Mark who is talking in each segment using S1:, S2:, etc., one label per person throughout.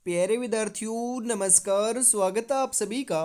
S1: प्यारे विद्यार्थियों नमस्कार। स्वागत है आप सभी का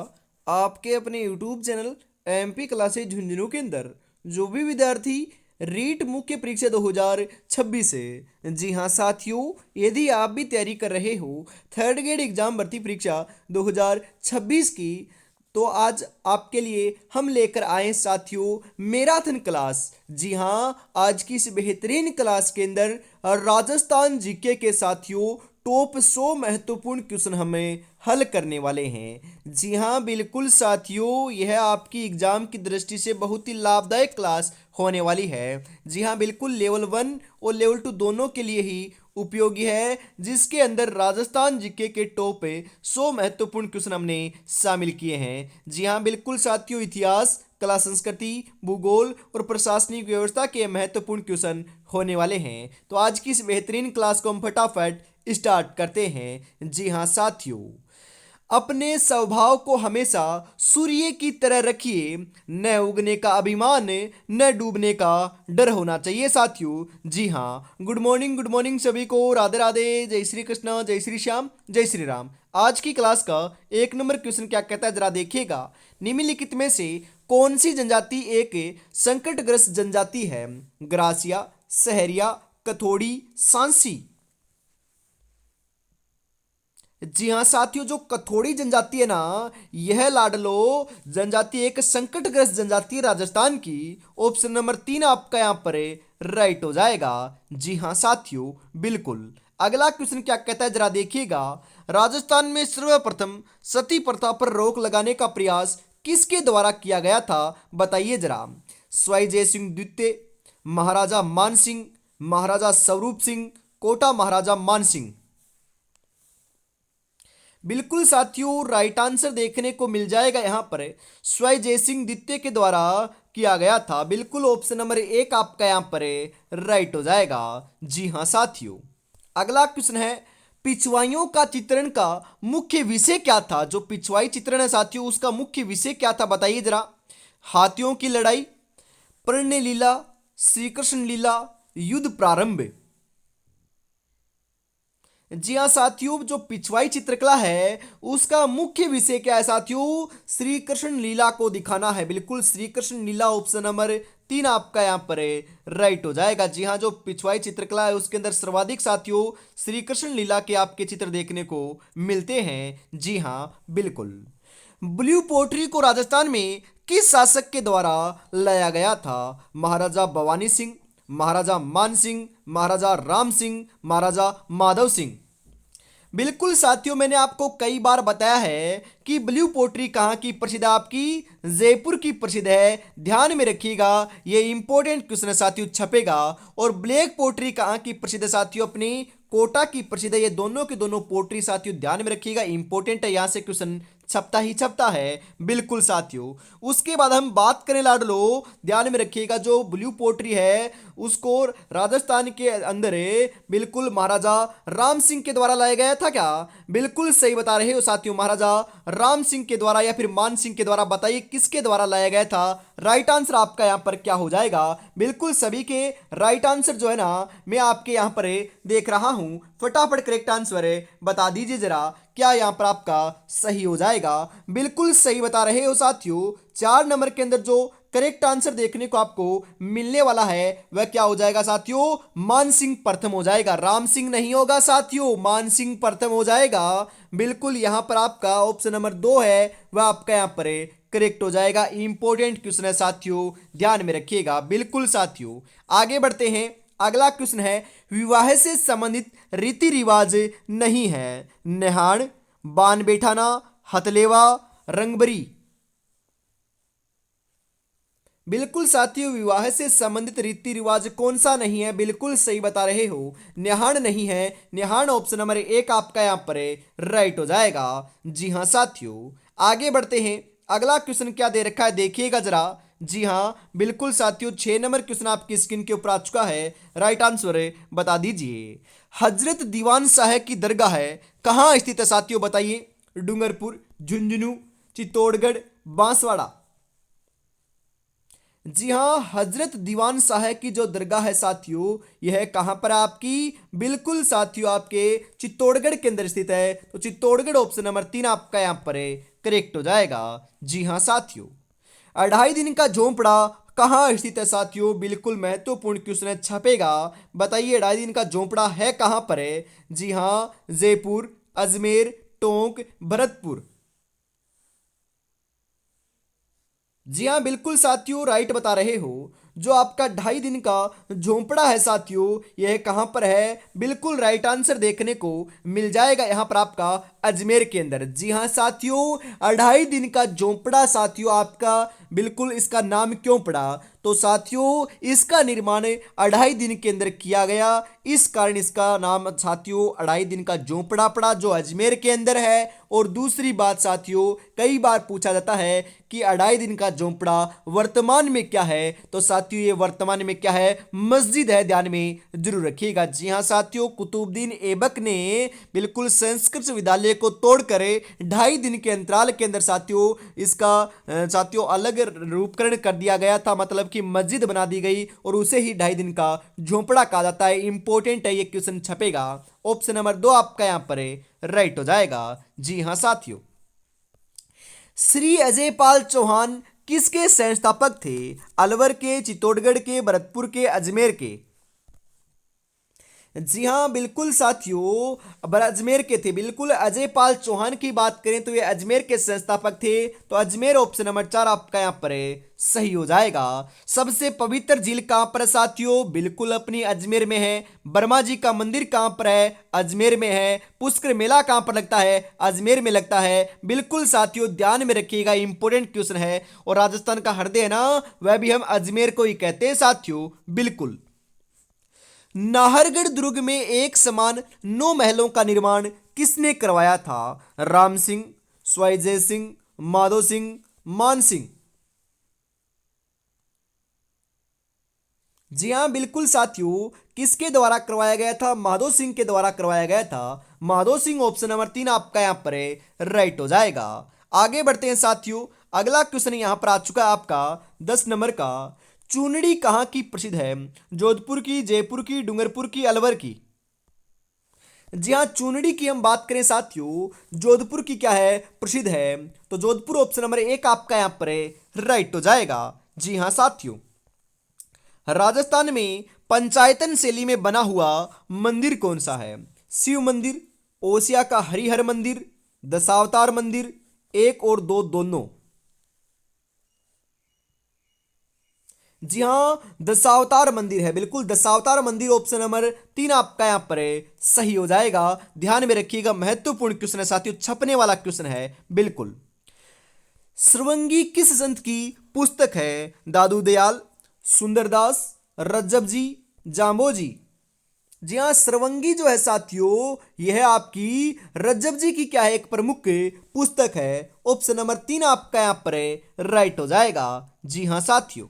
S1: आपके अपने YouTube channel MP classes Jhunjhunu के अंदर। जो भी विद्यार्थी रीट मुख्य परीक्षा 2026 है, जी हाँ साथियों, यदि आप भी तैयारी कर रहे हो थर्ड ग्रेड एग्जाम भर्ती परीक्षा 2026 की, तो आज आपके लिए हम लेकर आए साथियों मैराथन क्लास। जी हाँ, आज की इस बेहतरीन क्लास के अंदर राजस्थान जीके के साथियों टॉप 100 महत्वपूर्ण क्वेश्चन हमें हल करने वाले हैं। जी हाँ बिल्कुल साथियों, यह आपकी एग्जाम की दृष्टि से बहुत ही लाभदायक क्लास होने वाली है। जी हाँ बिल्कुल, लेवल 1 और लेवल 2 दोनों के लिए ही उपयोगी है, जिसके अंदर राजस्थान जीके के टॉप 100 महत्वपूर्ण क्वेश्चन हमने शामिल किए हैं। जी हाँ बिल्कुल साथियों, इतिहास, कला संस्कृति, भूगोल और प्रशासनिक व्यवस्था के महत्वपूर्ण क्वेश्चन होने वाले हैं। तो आज की इस बेहतरीन क्लास को हम फटाफट स्टार्ट करते हैं। जी हाँ साथियों, अपने स्वभाव को हमेशा सूर्य की तरह रखिए, न उगने का अभिमान न डूबने का डर होना चाहिए साथियों। जी हाँ, गुड मॉर्निंग सभी को, राधे राधे, जय श्री कृष्ण, जय श्री श्याम, जय श्री राम। आज की क्लास का एक नंबर क्वेश्चन क्या कहता है जरा देखिएगा। निम्नलिखित में से कौन सी जनजाति एक संकटग्रस्त जनजाति है? ग्रासिया, सहरिया, कथोड़ी, सांसी। जी हाँ साथियों, जो कथोड़ी जनजाति है ना, यह लाडलो जनजाति एक संकटग्रस्त जनजाति है राजस्थान की। ऑप्शन नंबर 3 आपका यहाँ पर राइट हो जाएगा। जी हाँ साथियों बिल्कुल। अगला क्वेश्चन क्या कहता है जरा देखिएगा। राजस्थान में सर्वप्रथम सती प्रथा पर रोक लगाने का प्रयास किसके द्वारा किया गया था? बताइए जरा। स्वाई जय सिंह द्वितीय, महाराजा मान सिंह, महाराजा स्वरूप सिंह, कोटा महाराजा मान सिंह। बिल्कुल साथियों, राइट आंसर देखने को मिल जाएगा यहाँ पर स्वाई जयसिंह द्वितीय के द्वारा किया गया था। बिल्कुल ऑप्शन नंबर 1 आपका यहाँ पर राइट हो जाएगा। जी हाँ साथियों, अगला क्वेश्चन है, पिछवाइयों का चित्रण का मुख्य विषय क्या था? जो पिछवाई चित्रण है साथियों, उसका मुख्य विषय क्या था बताइए जरा। हाथियों की लड़ाई, प्रणय लीला, श्री कृष्ण लीला, युद्ध प्रारंभ। जी हाँ साथियों, जो पिछवाई चित्रकला है उसका मुख्य विषय क्या है साथियों? श्री कृष्ण लीला को दिखाना है। बिल्कुल श्री कृष्ण लीला ऑप्शन नंबर 3 आपका यहाँ पर राइट हो जाएगा। जी हाँ, जो पिछवाई चित्रकला है उसके अंदर सर्वाधिक साथियों श्री कृष्ण लीला के आपके चित्र देखने को मिलते हैं। जी हाँ बिल्कुल। ब्लू पोट्री को राजस्थान में किस शासक के द्वारा लाया गया था? महाराजा भवानी सिंह, महाराजा मान सिंह, महाराजा राम सिंह, महाराजा माधव सिंह। बिल्कुल साथियों, मैंने आपको कई बार बताया है कि ब्लू पोट्री कहाँ की प्रसिद्ध है? आपकी जयपुर की प्रसिद्ध है। ध्यान में रखिएगा, ये इंपॉर्टेंट क्वेश्चन है साथियों, छपेगा। और ब्लैक पोट्री कहाँ की प्रसिद्ध है साथियों? अपनी कोटा की प्रसिद्ध है। ये दोनों के दोनों पोट्री साथियों ध्यान में रखिएगा, इंपॉर्टेंट है, यहाँ से क्वेश्चन छपता ही छपता है। बिल्कुल साथियों, उसके बाद हम बात करें लाडलो, ध्यान में रखिएगा, जो ब्लू पोट्री है उसको राजस्थान के अंदर बिल्कुल महाराजा राम सिंह के द्वारा लाया गया था क्या? बिल्कुल सही बता रहे हो साथियों, महाराजा राम सिंह के द्वारा या फिर मान सिंह के द्वारा। बताइए किसके द्वारा लाया गया था? राइट आंसर आपका यहाँ पर क्या हो जाएगा? बिल्कुल सभी के राइट आंसर जो है ना, मैं आपके यहाँ पर देख रहा हूं, फटाफट करेक्ट आंसर बता दीजिए जरा, क्या यहाँ पर आपका सही हो जाएगा? बिल्कुल सही बता रहे हो साथियों। 4 नंबर के अंदर जो करेक्ट आंसर देखने को आपको मिलने वाला है वह क्या हो जाएगा साथियों? मान सिंह प्रथम हो जाएगा, राम सिंह नहीं होगा साथियों, मान सिंह प्रथम हो जाएगा। बिल्कुल यहाँ पर आपका ऑप्शन नंबर 2 है वह आपका यहाँ पर करेक्ट हो जाएगा। इंपॉर्टेंट क्वेश्चन है साथियों, ध्यान में रखिएगा। बिल्कुल साथियों, आगे बढ़ते हैं। अगला क्वेश्चन है, विवाह से संबंधित रीति रिवाज नहीं है? नेहान, बान बैठाना, हथलेवा, रंगबरी। बिल्कुल साथियों, विवाह से संबंधित रीति रिवाज कौन सा नहीं है? बिल्कुल सही बता रहे हो, न्याहान नहीं है। न्याहान ऑप्शन नंबर 1 आपका यहाँ पर राइट हो जाएगा। जी हाँ साथियों, आगे बढ़ते हैं। अगला क्वेश्चन क्या दे रखा है देखिएगा जरा। जी हाँ बिल्कुल साथियों, 6 नंबर क्वेश्चन आपकी स्क्रीन के ऊपर आ चुका है। राइट आंसर बता दीजिए। हजरत दीवान साहब की दरगाह है कहाँ स्थित है साथियों? बताइए। डूंगरपुर, झुंझुनू, चित्तौड़गढ़, बांसवाड़ा। जी हाँ, हजरत दीवान साहब की जो दरगाह है साथियों, यह कहाँ पर है आपकी? बिल्कुल साथियों, आपके चित्तौड़गढ़ के अंदर स्थित है। तो चित्तौड़गढ़ ऑप्शन नंबर 3 आपका यहाँ पर है करेक्ट हो जाएगा। जी हाँ साथियों, 2.5 दिन का झोंपड़ा कहाँ स्थित है साथियों? बिल्कुल महत्वपूर्ण क्वेश्चन छपेगा। बताइए 2.5 दिन का झोंपड़ा है कहाँ पर है? जी हाँ, जयपुर, अजमेर, टोंक, भरतपुर। जी हाँ बिल्कुल साथियों, राइट बता रहे हो। जो आपका 2.5 दिन का झोंपड़ा है साथियों, यह कहाँ पर है? बिल्कुल राइट आंसर देखने को मिल जाएगा यहाँ पर आपका अजमेर के अंदर। जी हाँ साथियों, 2.5 दिन का झोंपड़ा साथियों आपका, बिल्कुल इसका नाम क्यों पड़ा? तो साथियों इसका निर्माण 2.5 दिन के अंदर किया गया, इस कारण इसका नाम साथियों 2.5 दिन का झोंपड़ा पड़ा, जो अजमेर के अंदर है। और दूसरी बात साथियों, कई बार पूछा जाता है कि 2.5 दिन का झोंपड़ा वर्तमान में क्या है? तो साथियों ये वर्तमान में क्या है? मस्जिद है, ध्यान में जरूर रखिएगा। जी हाँ साथियों, कुतुबुद्दीन ऐबक ने बिल्कुल संस्कृत विद्यालय को तोड़कर 2.5 दिन के अंतराल के अंदर साथियों इसका साथियों अलग रूपकरण कर दिया गया था, मतलब कि मस्जिद बना दी गई, और उसे ही 2.5 दिन का झोंपड़ा कहा जाता है। इंपॉर्टेंट है, ये क्वेश्चन छपेगा। ऑप्शन नंबर 2 आपका यहाँ पर राइट हो जाएगा। जी हाँ साथियों, श्री अजय पाल चौहान किसके संस्थापक थे? अलवर के, चित्तौड़गढ़ के, भरतपुर के, अजमेर के? जी हाँ बिल्कुल साथियों, अजमेर के थे। बिल्कुल अजय पाल चौहान की बात करें तो ये अजमेर के संस्थापक थे। तो अजमेर ऑप्शन नंबर 4 आपका यहाँ पर है सही हो जाएगा। सबसे पवित्र झील कहाँ पर है साथियों? बिल्कुल अपनी अजमेर में है। वर्मा जी का मंदिर कहाँ पर है? अजमेर में है। पुष्कर मेला कहाँ पर लगता है? अजमेर में लगता है। बिल्कुल साथियों ध्यान में रखिएगा, इंपॉर्टेंट क्वेश्चन है। और राजस्थान का हृदय है ना, वह भी हम अजमेर को ही कहते हैं साथियों। बिल्कुल। नाहरगढ़ दुर्ग में एक समान 9 महलों का निर्माण किसने करवाया था? राम सिंह, स्वयं सिंह, माधो सिंह, मान सिंह? जी हाँ बिल्कुल साथियों, किसके द्वारा करवाया गया था? माधो सिंह के द्वारा करवाया गया था। माधो सिंह ऑप्शन नंबर 3 आपका यहाँ पर है राइट हो जाएगा। आगे बढ़ते हैं साथियों, अगला क्वेश्चन यहाँ पर आ चुका है आपका 10 नंबर का। चूनड़ी कहाँ की प्रसिद्ध है? जोधपुर की, जयपुर की, डूंगरपुर की, अलवर की? जी हाँ, चूनड़ी की हम बात करें साथियों, जोधपुर की क्या है? प्रसिद्ध है। तो जोधपुर ऑप्शन नंबर 1 आपका यहाँ पर है राइट हो जाएगा। जी हाँ साथियों, राजस्थान में पंचायतन शैली में बना हुआ मंदिर कौन सा है? शिव मंदिर, ओसिया का हरिहर मंदिर, दशावतार मंदिर, 1 और 2 दोनों? जी हाँ, दशावतार मंदिर है। बिल्कुल दशावतार मंदिर ऑप्शन नंबर 3 आपका यहाँ पर है सही हो जाएगा। ध्यान में रखिएगा, महत्वपूर्ण क्वेश्चन है साथियों, छपने वाला क्वेश्चन है। बिल्कुल। श्रवंगी किस संत की पुस्तक है? दादू दयाल, सुंदरदास, रज्जब जी, जाम्बो जी? जी हाँ, श्रवंगी जो है साथियों, यह आपकी रज्जब जी की क्या है? एक प्रमुख पुस्तक है। ऑप्शन नंबर 3 आपका यहाँ पर है राइट हो जाएगा। जी हाँ साथियों,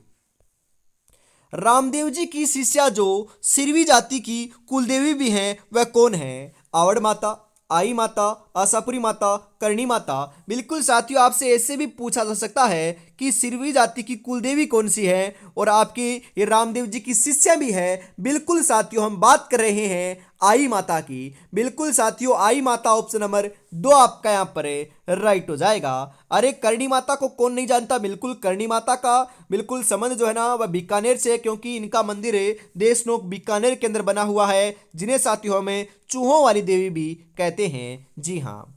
S1: रामदेव जी की शिष्या जो सिरवी जाति की कुलदेवी भी हैं, वह कौन है? आवड़ माता, आई माता, आशापुरी माता, करणी माता? बिल्कुल साथियों, आपसे ऐसे भी पूछा जा सकता है कि सिरवी जाति की कुलदेवी कौन सी है, और आपकी ये रामदेव जी की शिष्या भी है। बिल्कुल साथियों, हम बात कर रहे हैं आई माता की। बिल्कुल साथियों, आई माता ऑप्शन नंबर 2 आपका यहाँ पर है राइट हो जाएगा। अरे करणी माता को कौन नहीं जानता? बिल्कुल करणी माता का बिल्कुल संबंध जो है ना, वह बीकानेर से है, क्योंकि इनका मंदिर है देशनोक बीकानेर के अंदर बना हुआ है, जिन्हें साथियों हमें चूहों वाली देवी भी कहते हैं। जी हाँ,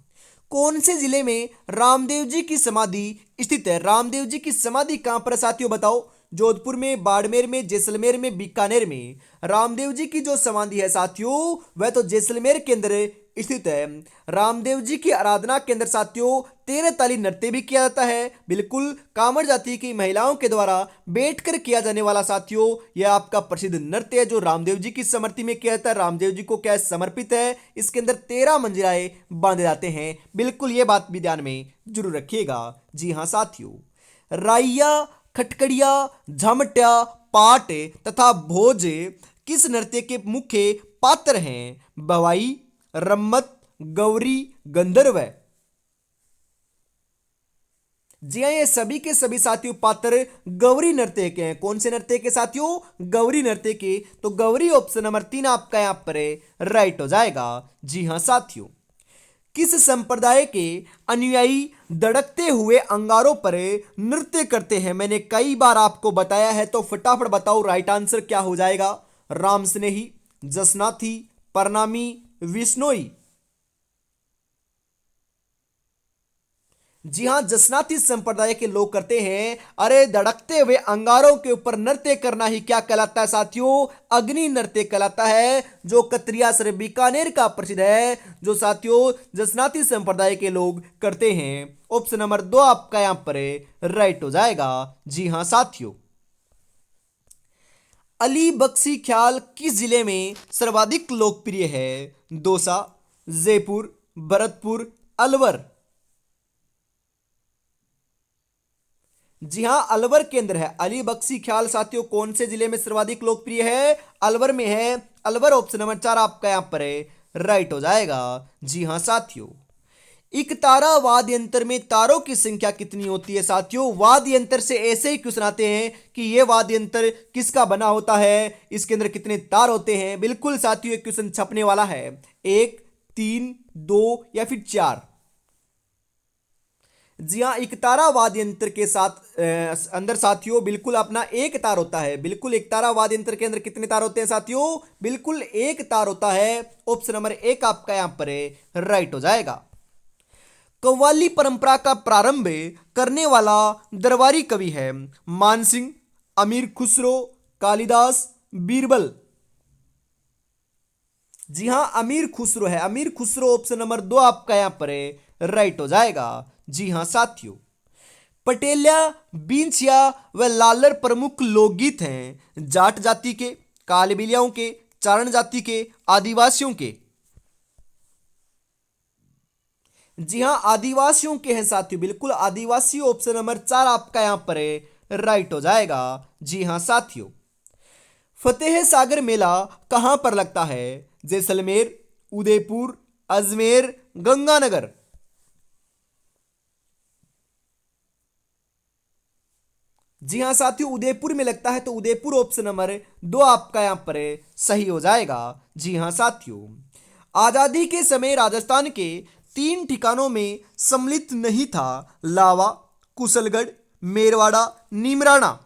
S1: कौन से जिले में रामदेव जी की समाधि स्थित है? रामदेव जी की समाधि कहां पर है साथियों, बताओ? जोधपुर में, बाड़मेर में, जैसलमेर में, बीकानेर में? रामदेव जी की जो समाधि है साथियों, वह तो जैसलमेर के अंदर स्थित है। रामदेव जी की आराधना के अंदर साथियों 13 ताली नृत्य भी किया जाता है। बिल्कुल कांवड़ जाति की महिलाओं के द्वारा बैठकर किया जाने वाला साथियों यह आपका प्रसिद्ध नृत्य है, जो रामदेव जी की समर्ति में किया जाता है। रामदेव जी को क्या समर्पित है? इसके अंदर 13 मंजिलाएं बांधे जाते हैं। बिल्कुल ये बात भी ध्यान में जरूर रखिएगा। जी हाँ साथियों, राइया, खटकड़िया, झमट्या, पाट तथा भोज किस नृत्य के मुख्य पात्र हैं? बवाई, रम्मत, गौरी, गंधर्व? जी हाँ, ये सभी के सभी साथियों पात्र गौरी नृत्य के हैं। कौन से नृत्य के साथियों? गौरी नृत्य के। तो गौरी ऑप्शन नंबर 3 आपका यहां पर राइट हो जाएगा। जी हाँ साथियों, किस संप्रदाय के अनुयायी धड़कते हुए अंगारों पर नृत्य करते हैं? मैंने कई बार आपको बताया है, तो फटाफट बताओ राइट आंसर क्या हो जाएगा। राम स्नेही, जसनाथी, परनामी, विश्नोई। जी हाँ, जसनाती संप्रदाय के लोग करते हैं। अरे धड़कते हुए अंगारों के ऊपर नृत्य करना ही क्या कहलाता है साथियों? अग्नि नृत्य कहलाता है, जो कतरिया सर बीकानेर का प्रसिद्ध है, जो साथियों जसनाती संप्रदाय के लोग करते हैं। ऑप्शन नंबर 2 आपका यहां पर राइट हो जाएगा। जी हाँ साथियों, अली बख्शी ख्याल किस जिले में सर्वाधिक लोकप्रिय है? दौसा, जयपुर, भरतपुर, अलवर। जी हाँ, अलवर के अंदर है। अली बख्शी ख्याल साथियों कौन से जिले में सर्वाधिक लोकप्रिय है? अलवर में है। अलवर ऑप्शन नंबर 4 आपका यहां पर है राइट हो जाएगा। जी हाँ साथियों, एक तारा वाद्य यंत्र में तारों की संख्या कितनी होती है? साथियों वाद्य यंत्र से ऐसे ही क्वेश्चन आते हैं कि यह वाद्य यंत्र किसका बना होता है, इसके अंदर कितने तार होते हैं। बिल्कुल साथियों, एक क्वेश्चन छपने वाला है। 1, 3, 2 या फिर 4। जी हाँ, एक तारा वाद्य यंत्र के साथ अंदर साथियों बिल्कुल अपना एक तार होता है। बिल्कुल एक तारा वाद्य यंत्र के अंदर कितने तार होते हैं साथियों? बिल्कुल एक तार होता है। ऑप्शन नंबर 1 आपका यहां पर राइट हो जाएगा। कव्वाली परंपरा का प्रारंभ करने वाला दरबारी कवि है? मानसिंह, अमीर खुसरो, कालिदास, बीरबल। जी हाँ, अमीर खुसरो है। अमीर खुसरो ऑप्शन नंबर 2 आपका यहां पर राइट हो जाएगा। जी हाँ साथियों, पटेलिया, बींसिया व लालर प्रमुख लोकगीत हैं जाट जाति के, कालबिलियाओं के, चारण जाति के, आदिवासियों के। जी हाँ, आदिवासियों के हैं साथियों। बिल्कुल आदिवासी ऑप्शन नंबर 4 आपका यहां पर राइट हो जाएगा। जी हाँ साथियों, फतेह सागर मेला कहां पर लगता है? जैसलमेर, उदयपुर, अजमेर, गंगानगर। जी हाँ साथियों, उदयपुर में लगता है, तो उदयपुर ऑप्शन नंबर 2 आपका यहां पर सही हो जाएगा। जी हाँ साथियों, आजादी के समय राजस्थान के 3 ठिकानों में सम्मिलित नहीं था? लावा, कुशलगढ़, मेरवाड़ा, नीमराना।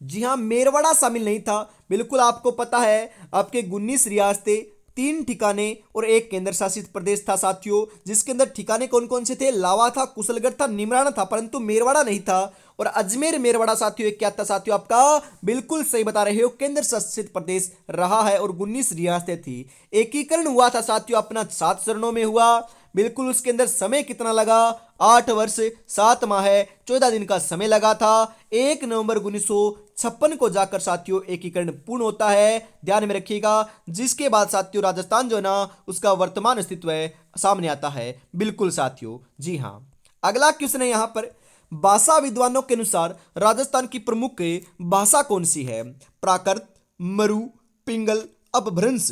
S1: जी हाँ, मेरवाड़ा शामिल नहीं था। बिल्कुल आपको पता है, आपके 19 रियासतें, 3 ठिकाने और एक केंद्र शासित प्रदेश था साथियों, जिसके अंदर ठिकाने कौन कौन से थे? लावा था, कुशलगढ़ था, निमराना था, परंतु मेरवाड़ा नहीं था। और अजमेर मेरवाड़ा साथियों एक क्या था साथियों? आपका बिल्कुल सही बता रहे हो, केंद्र शासित प्रदेश रहा है और 19 रियासतें थी। एकीकरण हुआ था साथियों अपना 7 चरणों में हुआ। बिल्कुल उसके अंदर समय कितना लगा? 8 वर्ष 7 माह 14 दिन का समय लगा था। 1 नवंबर 1956 को जाकर साथियों एकीकरण पूर्ण होता है, ध्यान में रखिएगा। जिसके बाद साथियों राजस्थान जो है ना, उसका वर्तमान अस्तित्व सामने आता है। बिल्कुल साथियों, जी हाँ। अगला क्वेश्चन है यहाँ पर, भाषा विद्वानों के अनुसार राजस्थान की प्रमुख भाषा कौन सी है? प्राकृत, मरु, पिंगल, अपभ्रंश।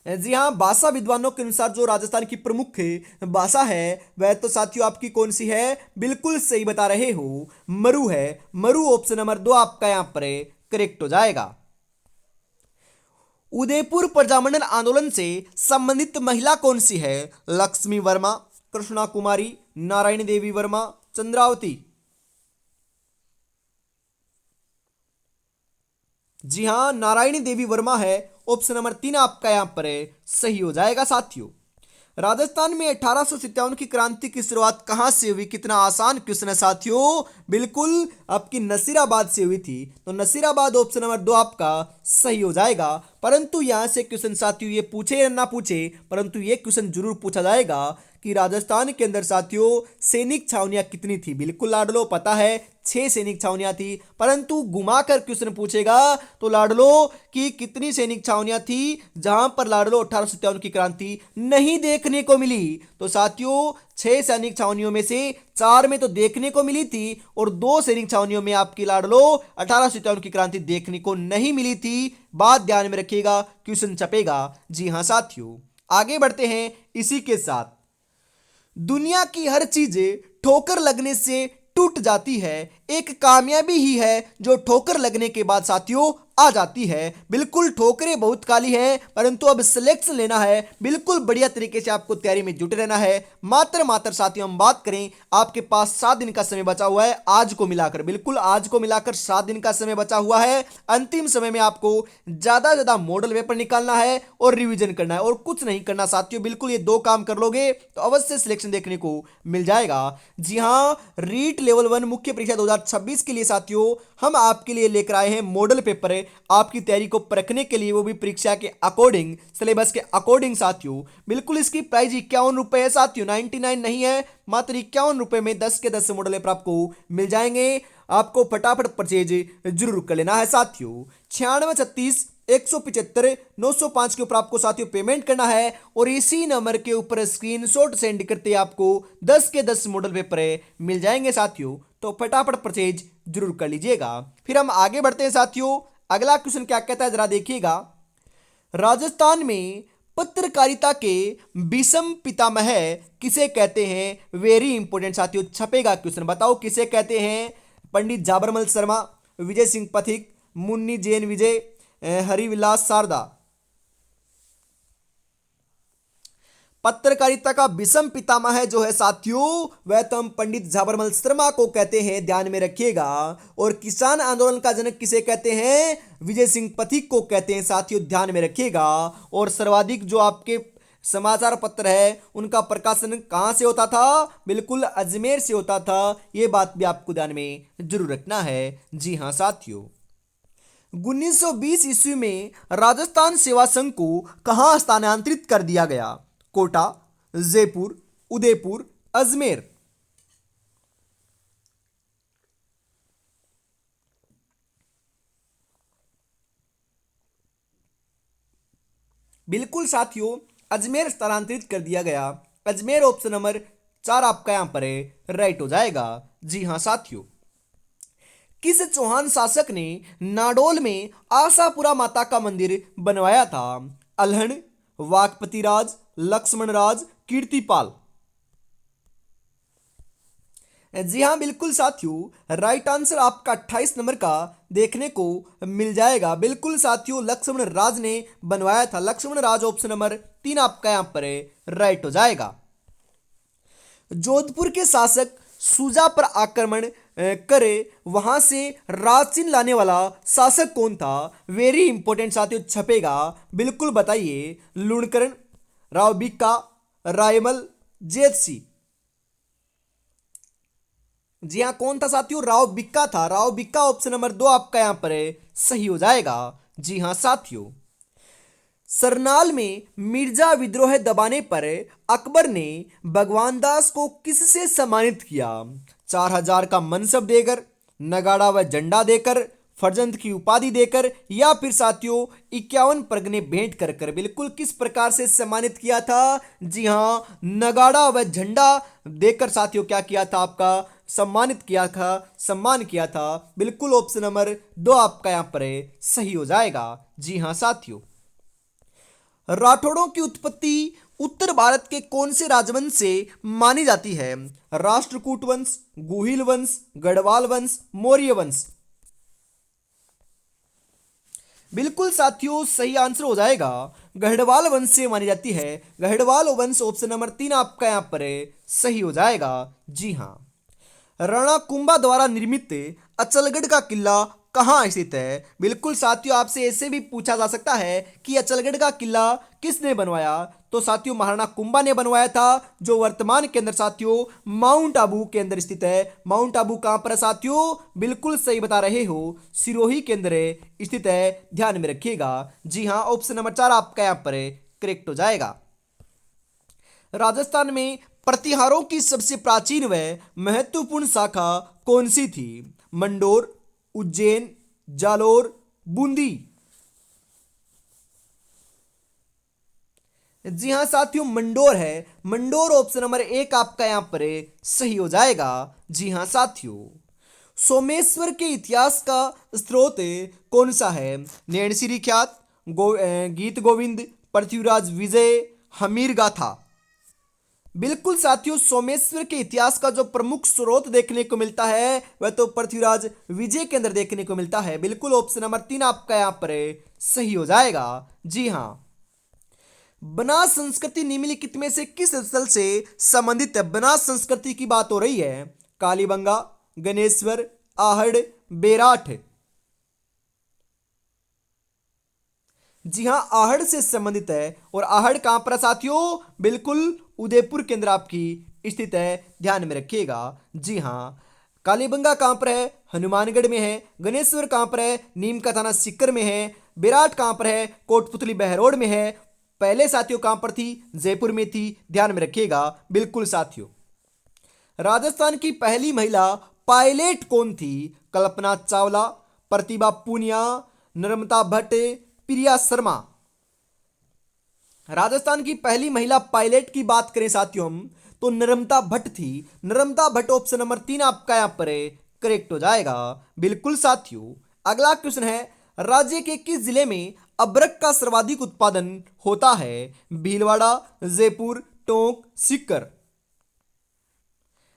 S1: जी हाँ, भाषा विद्वानों के अनुसार जो राजस्थान की प्रमुख भाषा है वह तो साथियों आपकी कौन सी है? बिल्कुल सही बता रहे हो, मरु है। मरु ऑप्शन नंबर 2 आपका यहां पर करेक्ट हो जाएगा। उदयपुर प्रजामंडल आंदोलन से संबंधित महिला कौन सी है? लक्ष्मी वर्मा, कृष्णा कुमारी, नारायणी देवी वर्मा, चंद्रावती। जी हाँ, नारायणी देवी वर्मा है। ऑप्शन नंबर 3 आपका यहां पर सही हो जाएगा साथियों। राजस्थान में 1857 की क्रांति की शुरुआत कहां से हुई? कितना आसान क्वेश्चन है साथियों। बिल्कुल आपकी नसीराबाद से हुई थी, तो नसीराबाद ऑप्शन नंबर 2 आपका सही हो जाएगा। परंतु यहां से क्वेश्चन साथियों ये पूछे या ना पूछे, परंतु ये क्वेश्चन जरूर पूछा जाएगा कि राजस्थान के अंदर साथियों सैनिक छावनियां कितनी थी। बिल्कुल लाडलो पता है 6 सैनिक छावनियां थी, परंतु घुमाकर क्वेश्चन पूछेगा तो लाडलो कि कितनी सैनिक छावनियां थी जहां पर लाडलो 1857 की क्रांति नहीं देखने को मिली। तो साथियों 6 सैनिक छावनियों में से 4 में तो देखने को मिली थी और 2 सैनिक छावनियों में आपकी लाडलो 1857 की क्रांति देखने को नहीं मिली थी। बात ध्यान में रखिएगा, क्वेश्चन छपेगा। जी हां साथियों, आगे बढ़ते हैं इसी के साथ। दुनिया की हर चीज ठोकर लगने से टूट जाती है, एक कामयाबी ही है जो ठोकर लगने के बाद साथियों आ जाती है। बिल्कुल ठोकरें बहुत काली हैं, परंतु अब सिलेक्शन लेना है। बिल्कुल बढ़िया तरीके से आपको तैयारी में जुटे रहना है। मात्र साथियों हम बात करें, आपके पास 7 दिन का समय बचा हुआ है आज को मिलाकर। बिल्कुल आज को मिलाकर 7 दिन का समय बचा हुआ है। अंतिम समय में आपको ज्यादा से ज्यादा मॉडल पेपर निकालना है और रिवीजन करना है और कुछ नहीं करना साथियों। बिल्कुल ये 2 काम कर लोगे तो अवश्य सिलेक्शन देखने को मिल जाएगा। जी हाँ, रीट लेवल 1 मुख्य परीक्षा 2026 के लिए साथियों हम आपके लिए लेकर आए हैं मॉडल पेपर। आपकी तैयारी को परखने के लिए, वो भी परीक्षा के अकॉर्डिंग, सिलेबस के अकॉर्डिंग साथियों। बिल्कुल इसकी प्राइस 51 रुपए है साथियों, 99 नहीं है, मात्र 51 रुपए में 10 के 10 मॉडल पेपर आपको मिल जाएंगे। आपको फटाफट परचेज जरूर कर लेना है साथियों। 9636 175 905 के ऊपर आपको साथियों पेमेंट करना है और इसी नंबर के ऊपर स्क्रीनशॉट सेंड करते आपको 10 के 10 मॉडल पेपर मिल जाएंगे साथियों। तो फटाफट परचेज जरूर कर लीजिएगा। फिर हम आगे बढ़ते हैं साथियों। अगला क्वेश्चन क्या कहता है जरा देखिएगा। राजस्थान में पत्रकारिता के विषम पितामह किसे कहते हैं? वेरी इंपॉर्टेंट साथियों, छपेगा क्वेश्चन। बताओ किसे कहते हैं? पंडित झाबरमल शर्मा, विजय सिंह पथिक, मुन्नी जैन विजय, हरिविलास शारदा। पत्रकारिता का विषम पितामह जो है साथियों वह तो हम पंडित झाबरमल शर्मा को कहते हैं, ध्यान में रखिएगा। और किसान आंदोलन का जनक किसे कहते हैं? विजय सिंह पथिक को कहते हैं साथियों, ध्यान में रखिएगा। और सर्वाधिक जो आपके समाचार पत्र है उनका प्रकाशन कहां से होता था? बिल्कुल अजमेर से होता था। यह बात भी आपको ध्यान में जरूर रखना है। जी हां साथियों, 1920 ईस्वी में राजस्थान सेवा संघ को कहां स्थानांतरित कर दिया गया? कोटा, जयपुर, उदयपुर, अजमेर। बिल्कुल साथियों अजमेर स्थानांतरित कर दिया गया। अजमेर ऑप्शन नंबर 4 आपका यहां पर है, राइट हो जाएगा। जी हां साथियों, किस चौहान शासक ने नाडोल में आशापुरा माता का मंदिर बनवाया था? अल्हड़, वाकपति राज, लक्ष्मण राज, कीर्तिपाल। जी हां बिल्कुल साथियों, राइट आंसर आपका 28 नंबर का देखने को मिल जाएगा। बिल्कुल साथियों लक्ष्मण राज ने बनवाया था। लक्ष्मण राज ऑप्शन नंबर 3 आपका यहां पर है, राइट हो जाएगा। जोधपुर के शासक सुजा पर आक्रमण करे वहां से राजचिन्ह लाने वाला शासक कौन था? वेरी इंपॉर्टेंट साथियों, छपेगा। बिल्कुल बताइए। लुणकरण, राव बिक्का, रायमल, जैत सिंह। जी हाँ, कौन था साथियों? राव बिक्का था। राव बिक्का ऑप्शन नंबर 2 आपका यहां पर है, सही हो जाएगा। जी हां साथियों, सरनाल में मिर्जा विद्रोह दबाने पर अकबर ने भगवान दास को किससे सम्मानित किया? 4000 का मनसब देकर, नगाड़ा व झंडा देकर, फर्जंद की उपाधि देकर, या फिर साथियों 51 परगने भेंट कर कर। बिल्कुल किस प्रकार से सम्मानित किया था? जी हाँ, नगाड़ा व झंडा देकर साथियों क्या किया था? आपका सम्मानित किया था, सम्मान किया था। बिल्कुल ऑप्शन नंबर 2 आपका यहां पर है, सही हो जाएगा। जी हाँ साथियों, राठौड़ों की उत्पत्ति उत्तर भारत के कौन से राजवंश से मानी जाती है? राष्ट्रकूट वंश, गुहिल वंश, गढ़वाल वंश, मौर्य वंश। बिल्कुल साथियों सही आंसर हो जाएगा, गढ़वाल वंश से मानी जाती है। गढ़वाल वंश ऑप्शन नंबर 3 आपका यहां पर है, सही हो जाएगा। जी हां, राणा कुंभा द्वारा निर्मित अचलगढ़ का किला कहाँ स्थित है? बिल्कुल साथियों आपसे ऐसे भी पूछा जा सकता है कि अचलगढ़ का किला किसने बनवाया? तो साथियों महाराणा कुंभा ने बनवाया था, जो वर्तमान के अंदर साथियों माउंट आबू के अंदर स्थित है। माउंट आबू कहां पर है साथियों? बिल्कुल सही बता रहे हो, सिरोही के अंदर स्थित है, ध्यान में रखिएगा। जी हां, ऑप्शन नंबर 4 आपका यहां पर करेक्ट हो जाएगा। राजस्थान में प्रतिहारों की सबसे प्राचीन व महत्वपूर्ण शाखा कौन सी थी? मंडोर, उज्जैन, जालोर, बूंदी। जी हाँ साथियों, मंडोर है। मंडोर ऑप्शन नंबर एक आपका यहां पर सही हो जाएगा। जी हाँ साथियों, सोमेश्वर के इतिहास का स्रोत कौन सा है? नैणसी ख्यात, गीत गोविंद, पृथ्वीराज विजय, हमीर गाथा। बिल्कुल साथियों, सोमेश्वर के इतिहास का जो प्रमुख स्रोत देखने को मिलता है वह तो पृथ्वीराज विजय के अंदर देखने को मिलता है। बिल्कुल ऑप्शन नंबर तीन आपका यहां पर सही हो जाएगा। जी हाँ, बनास संस्कृति निम्नलिखित में से किस स्थल से संबंधित है? बनास संस्कृति की बात हो रही है। कालीबंगा, गणेश्वर, आहड़, बेराठ। जी हाँ, आहड़ से संबंधित है। और आहड़ कहां पर है साथियों? बिल्कुल उदयपुर के अंदर आपकी स्थित है, ध्यान में रखिएगा। जी हाँ, कालीबंगा कहां पर है? हनुमानगढ़ में है। गणेश्वर कहां पर है? नीम का थाना सीकर में है। बेराट कहां पर है? कोटपुतली बहरोड में है। पहले साथियों कहां पर थी? जयपुर में थी, ध्यान में रखिएगा। बिल्कुल साथियों, राजस्थान की पहली महिला पायलट कौन थी? कल्पना चावला, प्रतिभा पूनिया, नर्मदा भट्ट, प्रिया शर्मा। राजस्थान की पहली महिला पायलट की बात करें साथियों हम, तो नर्मदा भट्ट थी। नर्मदा भट्ट ऑप्शन नंबर तीन आपका यहां पर करेक्ट हो जाएगा। बिल्कुल साथियों, अगला क्वेश्चन है, राज्य के किस जिले में अबरक का सर्वाधिक उत्पादन होता है? भीलवाड़ा, जयपुर, टोंक, सीकर।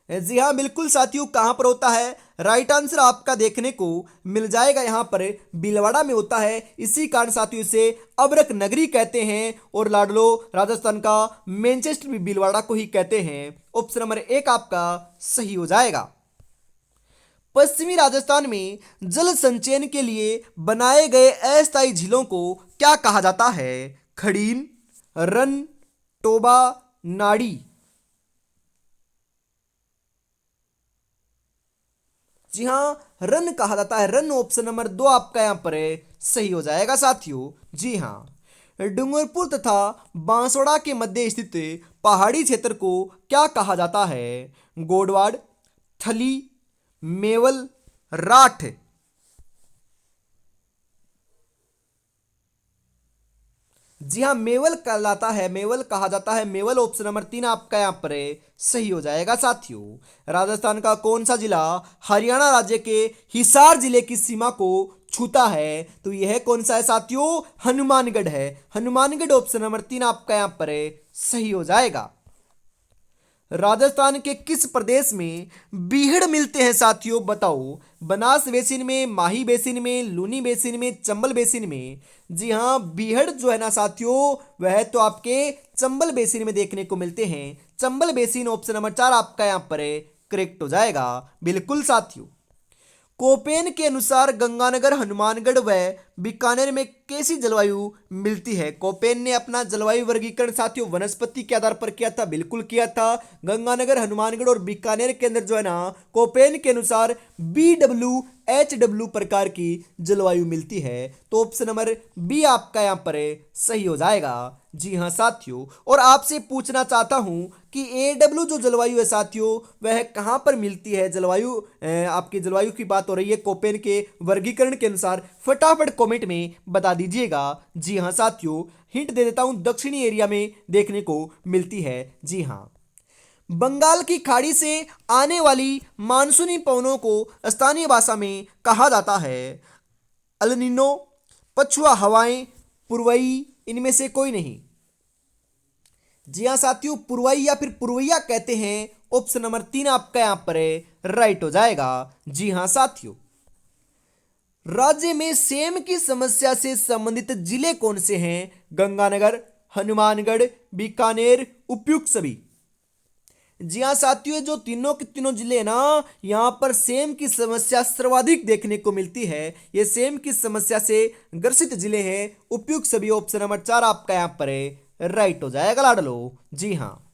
S1: जी हाँ बिल्कुल साथियों, कहां पर होता है? राइट आंसर आपका देखने को मिल जाएगा यहां पर भीलवाड़ा में होता है। इसी कारण साथियों इसे अबरक नगरी कहते हैं। और लाडलो राजस्थान का मैनचेस्टर भी भीलवाड़ा को ही कहते हैं। ऑप्शन नंबर एक आपका सही हो जाएगा। पश्चिमी राजस्थान में जल संचयन के लिए बनाए गए अस्थायी झीलों को क्या कहा जाता है? खड़ीन, रन, टोबा, नाड़ी। जी हाँ, रन कहा जाता है। रन ऑप्शन नंबर दो आपका यहां पर सही हो जाएगा साथियों। जी हाँ, डूंगरपुर तथा बांसवाड़ा के मध्य स्थित पहाड़ी क्षेत्र को क्या कहा जाता है? गोडवाड़, थली, मेवल, राठ। जी हाँ, मेवल कहलाता है, मेवल कहा जाता है। मेवल ऑप्शन नंबर तीन आपका यहाँ पर सही हो जाएगा साथियों। राजस्थान का कौन सा जिला हरियाणा राज्य के हिसार जिले की सीमा को छूता है? तो यह कौन सा है साथियों? हनुमानगढ़ है। हनुमानगढ़ ऑप्शन नंबर तीन आपका यहाँ पर सही हो जाएगा। राजस्थान के किस प्रदेश में बीहड़ मिलते हैं साथियों? बताओ। बनास बेसिन में, माही बेसिन में, लूनी बेसिन में, चंबल बेसिन में। जी हाँ, बीहड़ जो है ना साथियों वह तो आपके चंबल बेसिन में देखने को मिलते हैं। चंबल बेसिन ऑप्शन नंबर चार आपका यहाँ पर करेक्ट हो जाएगा। बिल्कुल साथियों, कोपेन के अनुसार गंगानगर, हनुमानगढ़ व बीकानेर में कैसी जलवायु मिलती है? कोपेन ने अपना जलवायु वर्गीकरण साथियों वनस्पति के आधार पर किया था। बिल्कुल किया था। गंगानगर, हनुमानगढ़ और बीकानेर के अंदर जो है ना कोपेन के अनुसार BWHW प्रकार की जलवायु मिलती है। तो ऑप्शन नंबर बी आपका यहाँ पर सही हो जाएगा। जी हाँ साथियों, और आपसे पूछना चाहता हूं कि AW जो जलवायु है साथियों वह कहां पर मिलती है? जलवायु आपकी जलवायु की बात हो रही है कोपेन के वर्गीकरण के अनुसार, फटाफट कमेंट में बता दीजिएगा। जी हाँ साथियों, हिंट दे देता हूं, दक्षिणी एरिया में देखने को मिलती है। जी हाँ, बंगाल की खाड़ी से आने वाली मानसूनी पवनों को स्थानीय भाषा में कहा जाता है अल-नीनो, पछुआ हवाएं, पुरवई, इनमें से कोई नहीं। जी हाँ साथियों, पुरवई या फिर पुरवैया कहते हैं। ऑप्शन नंबर तीन आपका यहां पर राइट हो जाएगा। जी हाँ साथियों, राज्य में सेम की समस्या से संबंधित जिले कौन से हैं? गंगानगर, हनुमानगढ़, बीकानेर, उपयुक्त सभी। जी हाँ साथियों, ये जो तीनों के तीनों जिले हैं ना यहाँ पर सेम की समस्या सर्वाधिक देखने को मिलती है। ये सेम की समस्या से ग्रसित जिले हैं। उपयुक्त सभी ऑप्शन नंबर चार आपका यहाँ पर राइट हो जाएगा लाडलो। जी हाँ,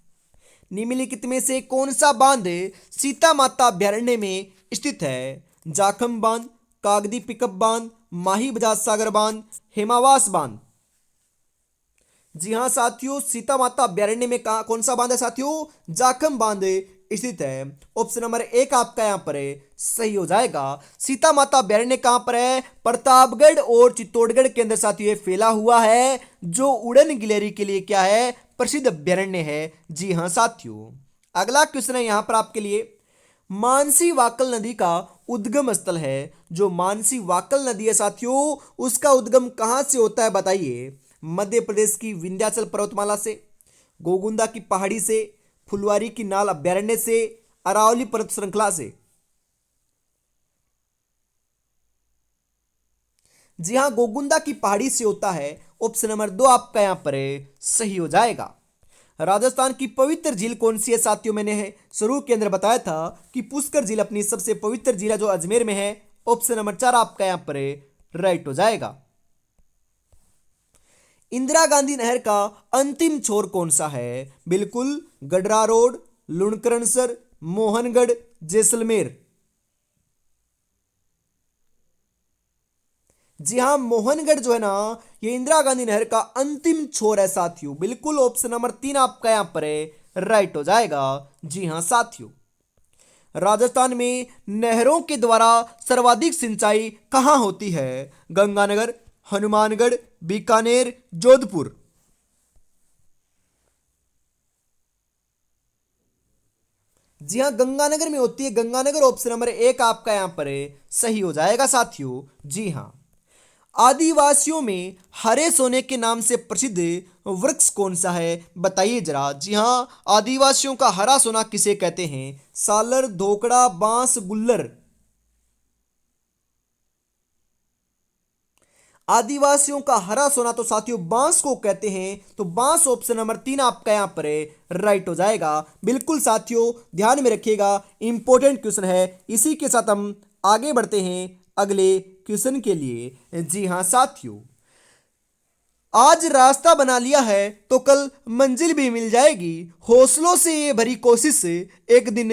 S1: निम्नलिखित में से कौन सा बांध सीता माता अभ्यारण्य में स्थित है? जाखम बांध, कागदी पिकअप बांध, माही बजाज सागर बांध, हेमावास बांध। जी हाँ साथियों, सीता माता अभ्यारण्य में कहा कौन सा बांध है साथियों? जाखम बांध स्थित है। ऑप्शन नंबर एक आपका यहाँ पर है सही हो जाएगा। सीता माता अभ्यारण्य कहाँ पर है? प्रतापगढ़ और चित्तौड़गढ़ के अंदर साथियों ये फैला हुआ है, जो उड़न गिलहरी के लिए क्या है? प्रसिद्ध अभ्यारण्य है। जी हाँ साथियों। अगला क्वेश्चन है यहाँ पर आपके लिए। मानसी वाकल नदी का उद्गम स्थल है। जो मानसी वाकल नदी है साथियों, उसका उद्गम कहाँ से होता है बताइए? मध्य प्रदेश की विंध्याचल पर्वतमाला से, गोगुंदा की पहाड़ी से, फुलवारी की नाल अभ्यारण्य से, अरावली पर्वत श्रृंखला से। जी हाँ, गोगुंदा की पहाड़ी से होता है। ऑप्शन नंबर दो आपका यहां पर है सही हो जाएगा। राजस्थान की पवित्र झील कौन सी है साथियों? मैंने है शुरू के अंदर बताया था कि पुष्कर झील अपनी सबसे पवित्र झील है, जो अजमेर में है। ऑप्शन नंबर चार आपका यहां पर है राइट हो जाएगा। इंदिरा गांधी नहर का अंतिम छोर कौन सा है? बिल्कुल गडरा रोड, लुणकरणसर, मोहनगढ़, जैसलमेर। जी हाँ, मोहनगढ़ जो है ना, ये इंदिरा गांधी नहर का अंतिम छोर है साथियों। बिल्कुल ऑप्शन नंबर तीन आपका यहां पर है राइट हो जाएगा। जी हाँ साथियों। राजस्थान में नहरों के द्वारा सर्वाधिक सिंचाई कहाँ होती है? गंगानगर, हनुमानगढ़, बीकानेर, जोधपुर। जी हाँ, गंगानगर में होती है। गंगानगर ऑप्शन नंबर एक आपका यहां पर है सही हो जाएगा साथियों। जी हाँ। आदिवासियों में हरे सोने के नाम से प्रसिद्ध वृक्ष कौन सा है बताइए जरा? जी हाँ, आदिवासियों का हरा सोना किसे कहते हैं? सालर, धोकड़ा, बांस, गुल्लर। आदिवासियों का हरा सोना तो साथियों बांस को कहते हैं। तो बांस ऑप्शन नंबर तीन आपका यहां पर है राइट हो जाएगा। बिल्कुल साथियों, ध्यान में रखिएगा, इंपॉर्टेंट क्वेश्चन है। इसी के साथ हम आगे बढ़ते हैं अगले क्वेश्चन के लिए। जी हाँ साथियों। आज रास्ता बना लिया है तो कल मंजिल भी मिल जाएगी। हौसलों से ये भरी कोशिश से एक दिन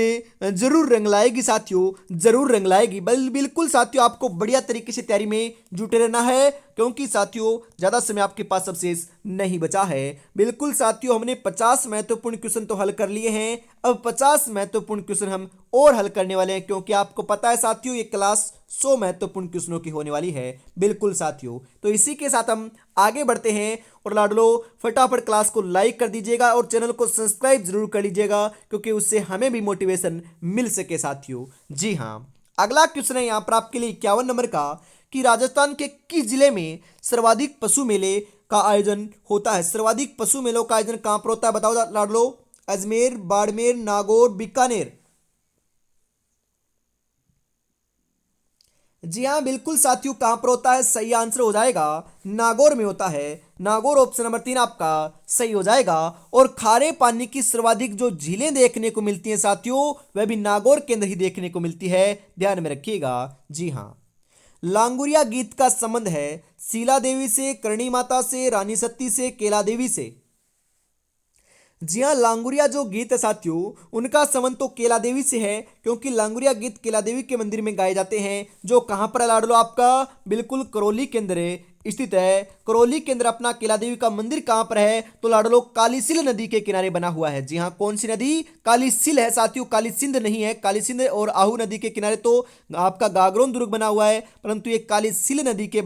S1: जरूर रंग लाएगी साथियों, जरूर रंग लाएगी। बिल्कुल साथियों, आपको बढ़िया तरीके से तैयारी में जुटे रहना है, क्योंकि साथियों ज़्यादा समय आपके पास अब शेष नहीं बचा है। बिल्कुल साथियों, हमने 50 महत्वपूर्ण क्वेश्चन तो हल कर लिए हैं। अब 50 महत्वपूर्ण क्वेश्चन हम और हल करने वाले हैं, क्योंकि आपको पता है साथियों ये क्लास 100 महत्वपूर्ण क्वेश्चनों की होने वाली है। बिल्कुल साथियों, तो इसी के साथ हम आगे बढ़ते हैं। और लाडलो, फटाफट क्लास को लाइक कर दीजिएगा और चैनल को सब्सक्राइब जरूर कर लीजिएगा, क्योंकि उससे हमें भी मोटिवेशन मिल सके साथियों। जी हाँ। अगला क्वेश्चन है यहाँ पर आपके लिए 51 नंबर का, कि राजस्थान के किस जिले में सर्वाधिक पशु मेले का आयोजन होता है? सर्वाधिक पशु मेलों का आयोजन कहाँ पर होता है बताओ लाडलो? अजमेर, बाड़मेर, नागौर, बीकानेर। जी हाँ, बिल्कुल साथियों, कहां पर होता है? सही आंसर हो जाएगा नागौर में होता है। नागौर ऑप्शन नंबर तीन आपका सही हो जाएगा। और खारे पानी की सर्वाधिक जो झीलें देखने को मिलती हैं साथियों, वह भी नागौर के अंदर ही देखने को मिलती है। ध्यान में रखिएगा। जी हाँ। लांगुरिया गीत का संबंध है शीला देवी से, करणी माता से, रानी सती से, केला देवी से। जी हाँ, लांगुरिया जो गीत है साथियों, उनका संबंध तो केला देवी से है, क्योंकि लांगुरिया गीत केला देवी के मंदिर में गाए जाते हैं, जो कहाँ पर है लाडलो आपका? बिल्कुल करौली के अंदर स्थित है। करौली के अंदर अपना केला देवी का मंदिर कहाँ पर है? तो लाडलो कालीसिल नदी के किनारे बना हुआ है। जी हाँ, कौन सी नदी? कालीसिल है साथियों, काली सिंध नहीं है। काली सिंध और आहू नदी के किनारे तो आपका गागरोन दुर्ग बना हुआ है, परंतु ये कालीसिल नदी के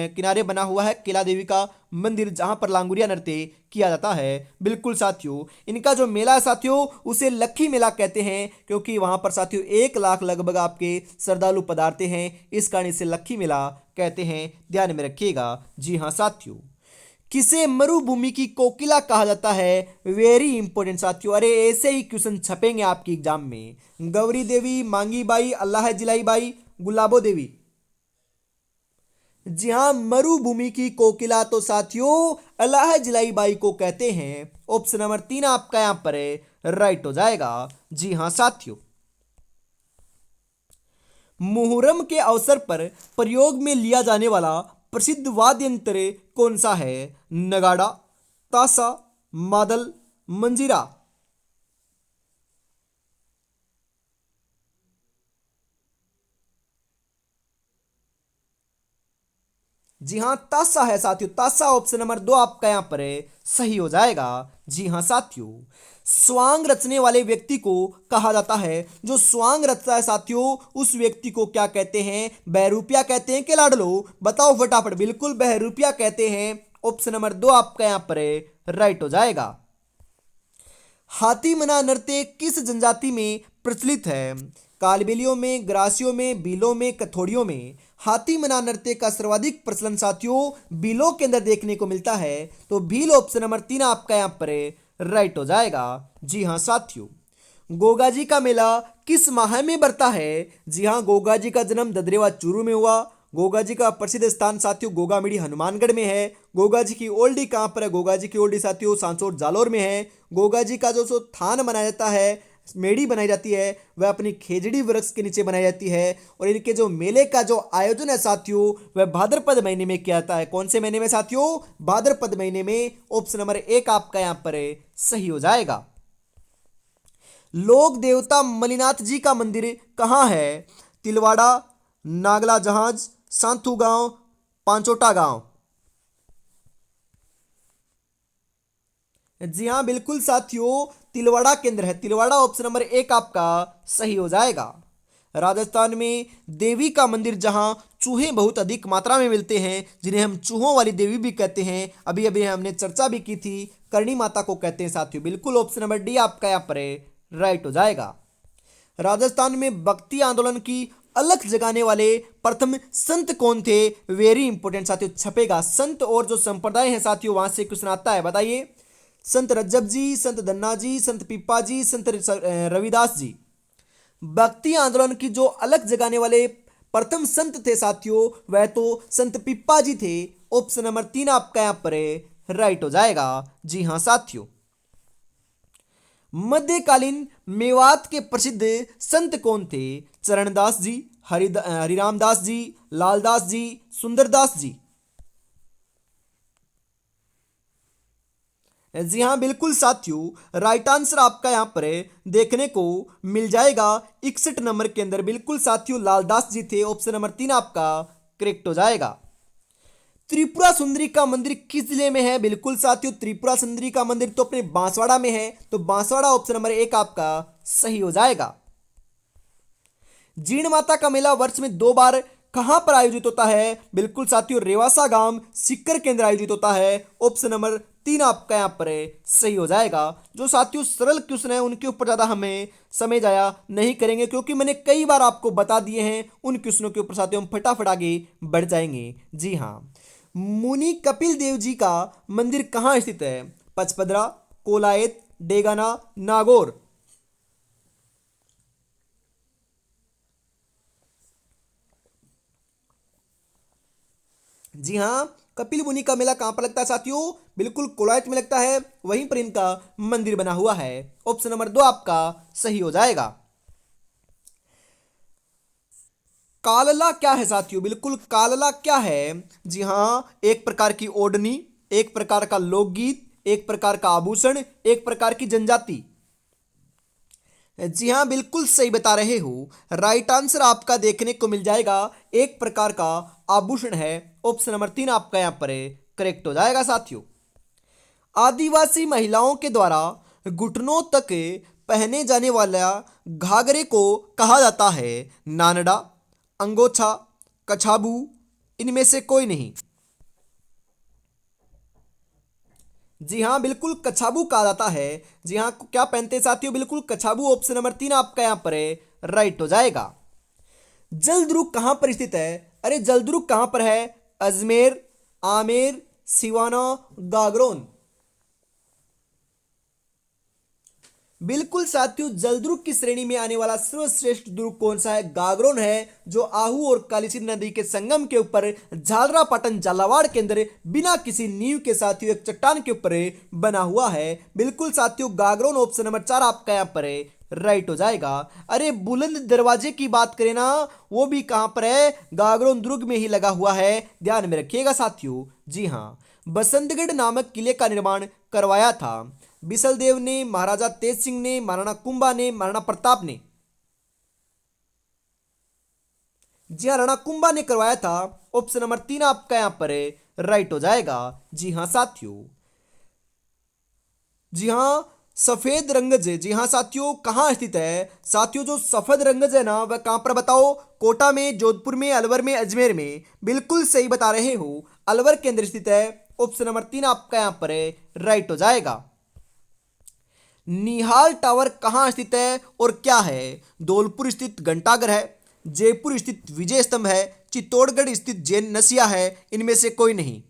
S1: किनारे बना हुआ है केला देवी का मंदिर, जहां पर लांगुरिया नृत्य किया जाता है। बिल्कुल साथियों, इनका जो मेला है साथियों, उसे लक्खी मेला कहते हैं, क्योंकि वहां पर साथियों 1 लाख लगभग आपके श्रद्धालु पधारते हैं। इस कारण इसे लक्खी मेला कहते हैं। ध्यान में रखिएगा। जी हाँ साथियों। किसे मरुभूमि की कोकिला कहा जाता है? वेरी इंपॉर्टेंट साथियों, अरे ऐसे ही क्वेश्चन छपेंगे आपकी एग्जाम में। गौरी देवी, मांगी बाई, अल्लाह जिलाई बाई, गुलाबो देवी। जी हाँ, मरुभूमि की कोकिला तो साथियों अल्लाह जलाई बाई को कहते हैं। ऑप्शन नंबर तीन आपका यहां पर है राइट हो जाएगा। जी हाँ साथियों। मुहर्रम के अवसर पर प्रयोग में लिया जाने वाला प्रसिद्ध वाद्य यंत्र कौन सा है? नगाड़ा, तासा, मादल, मंजीरा। जी हाँ, तासा है साथियों, तासा ऑप्शन नंबर 2 आपका यहाँ पर है सही हो जाएगा। जी हाँ साथियों, स्वांग रचने वाले व्यक्ति को कहा जाता है, जो स्वांग रचता है साथियों उस व्यक्ति को क्या कहते हैं? बहरूपिया कहते हैं कि लाडलो? बताओ फटाफट। बिल्कुल बहरूपिया कहते हैं। ऑप्शन नंबर 2 आपका यहाँ पर है राइट हो जाएगा। हाथी मना नृत्य किस जनजाति में प्रचलित है? कालबेलियों में, ग्रासियों में, बीलों में, कथोड़ियों में? हाथी मना नृत्य का सर्वाधिक प्रचलन साथियों बीलों के अंदर देखने को मिलता है, तो भील ऑप्शन नंबर 3 आपका यहाँ पर राइट हो जाएगा। जी हाँ साथियों, गोगा जी का मेला किस माह में बढ़ता है? जी हाँ, गोगा जी का जन्म ददरेवा चूरू में हुआ। गोगा जी का प्रसिद्ध स्थान साथियों गोगामिड़ी हनुमानगढ़ में है। गोगा जी की ओल्डी कहाँ पर है? गोगा जी की ओल्डी साथियों सांसोर जालोर में है। गोगा जी का जो सो थान बनाया जाता है, मेड़ी बनाई जाती है, वह अपनी खेजड़ी वृक्ष के नीचे बनाई जाती है। और इनके जो मेले का जो आयोजन है साथियों वह भाद्रपद महीने में किया जाता है। कौन से महीने में साथियों? भाद्रपद महीने में। ऑप्शन नंबर 1 आपका यहाँ पर सही हो जाएगा। लोक देवता मलिनाथ जी का मंदिर कहाँ है? तिलवाड़ा, नागला जहाज, सांथू गांव, पांचोटा गांव? जी हाँ बिल्कुल साथियों, तिलवाड़ा केंद्र है। तिलवाड़ा ऑप्शन नंबर 1 आपका सही हो जाएगा। राजस्थान में देवी का मंदिर जहां चूहे बहुत अधिक मात्रा में मिलते हैं, जिन्हें हम चूहों वाली देवी भी कहते हैं, अभी अभी हमने चर्चा भी की थी, करणी माता को कहते हैं साथियों। बिल्कुल ऑप्शन नंबर डी आपका यहाँ पर राइट हो जाएगा। राजस्थान में भक्ति आंदोलन की अलख जगाने वाले प्रथम संत कौन थे? वेरी इंपॉर्टेंट साथियों, छपेगा। संत और जो संप्रदाय है साथियों वहां से क्वेश्चन आता है, बताइए। संत रज्जब जी, संत धन्ना जी, संत पिप्पा जी, संत रविदास जी? भक्ति आंदोलन की जो अलख जगाने वाले प्रथम संत थे साथियों वह तो संत पिप्पा जी थे। ऑप्शन नंबर 3 आपका यहां पर राइट हो जाएगा। जी हां साथियों, मध्यकालीन मेवात के प्रसिद्ध संत कौन थे? चरणदास जी, हरिरामदास जी, लालदास जी, सुंदरदास जी? जी हाँ बिल्कुल साथियों, राइट आंसर आपका यहाँ पर देखने को मिल जाएगा 61 नंबर के अंदर। बिल्कुल साथियों, लालदास जी थे। ऑप्शन नंबर 3 आपका करेक्ट हो जाएगा। त्रिपुरा सुंदरी का मंदिर किस जिले में है? बिल्कुल साथियों, त्रिपुरा सुंदरी का मंदिर तो अपने बांसवाड़ा में है, तो बांसवाड़ा ऑप्शन नंबर 1 आपका सही हो जाएगा। जीण माता का मेला वर्ष में 2 बार कहां पर आयोजित होता है? बिल्कुल साथियों, रेवासा गांव सीकर के अंदर आयोजित होता है। ऑप्शन नंबर 3 आपका यहां पर सही हो जाएगा। जो साथियों सरल क्वेश्चन है उनके ऊपर ज्यादा हमें समय जाया नहीं करेंगे, क्योंकि मैंने कई बार आपको बता दिए हैं। उन क्वेश्चनों के ऊपर साथियों हम फटाफट आगे बढ़ जाएंगे। जी हाँ, मुनि कपिल देव जी का मंदिर कहाँ स्थित है? पचपदरा, कोलायत, डेगाना, नागौर? जी हाँ, कपिल मुनि का मेला कहां पर लगता है साथियों? बिल्कुल कोलायत में लगता है, वहीं पर इनका मंदिर बना हुआ है। ऑप्शन नंबर 2 आपका सही हो जाएगा। कालला क्या है साथियों? बिल्कुल कालला क्या है? जी हाँ, एक प्रकार की ओढ़नी, एक प्रकार का लोकगीत, एक प्रकार का आभूषण, एक प्रकार की जनजाति? जी हाँ बिल्कुल सही बता रहे हो। राइट आंसर आपका देखने को मिल जाएगा एक प्रकार का आभूषण है। ऑप्शन नंबर 3 आपका यहाँ पर करेक्ट हो जाएगा साथियों। आदिवासी महिलाओं के द्वारा घुटनों तक पहने जाने वाला घाघरे को कहा जाता है? नानड़ा, अंगोछा, कछाबू? इनमें से कोई नहीं। जी हाँ बिल्कुल कछाबू कहा जाता है। जी हाँ, क्या पहनते हैं साथियों? बिल्कुल कछाबू। ऑप्शन नंबर 3 आपका यहाँ पर राइट हो जाएगा। जलदुर्ग कहाँ पर स्थित है? अरे जलदुर्ग कहाँ पर है? अजमेर, आमेर, सिवाना, गागरोन? बिल्कुल साथियों, जलदुर्ग की श्रेणी में आने वाला सर्वश्रेष्ठ दुर्ग कौन सा है? गागरोन है, जो आहू और कालीसिंध नदी के संगम के ऊपर झालरापाटन झालावाड़ के अंदर बिना किसी नींव के साथियों एक चट्टान के ऊपर बना हुआ है। बिल्कुल साथियों, गागरोन ऑप्शन नंबर 4 आपका यहाँ पर राइट हो जाएगा। अरे बुलंद दरवाजे की बात करें ना, वो भी कहां पर है? गागरोन दुर्ग में ही लगा हुआ है, ध्यान में रखिएगा साथियों। जी हाँ, बसंतगढ़ नामक किले का निर्माण करवाया था? बिसल देव ने, महाराजा तेज सिंह ने, महाराणा कुंभा ने, महाराणा प्रताप ने? जी हाँ, राणा कुंभा ने करवाया था। ऑप्शन नंबर 3 आपका यहाँ पर राइट हो जाएगा। जी हाँ साथियों। जी हाँ, सफेद रंगज, जी हाँ साथियों, कहाँ स्थित है साथियों? जो सफेद रंगज है ना, वह कहाँ पर बताओ? कोटा में, जोधपुर में, अलवर में, अजमेर में। बिल्कुल सही बता रहे हो, अलवर के अंदर स्थित है। ऑप्शन नंबर 3 आपका यहाँ पर राइट हो जाएगा। निहाल टावर कहाँ स्थित है और क्या है? धौलपुर स्थित घंटाघर है, जयपुर स्थित विजय स्तंभ है, चित्तौड़गढ़ स्थित जैन नसिया है, इनमें से कोई नहीं।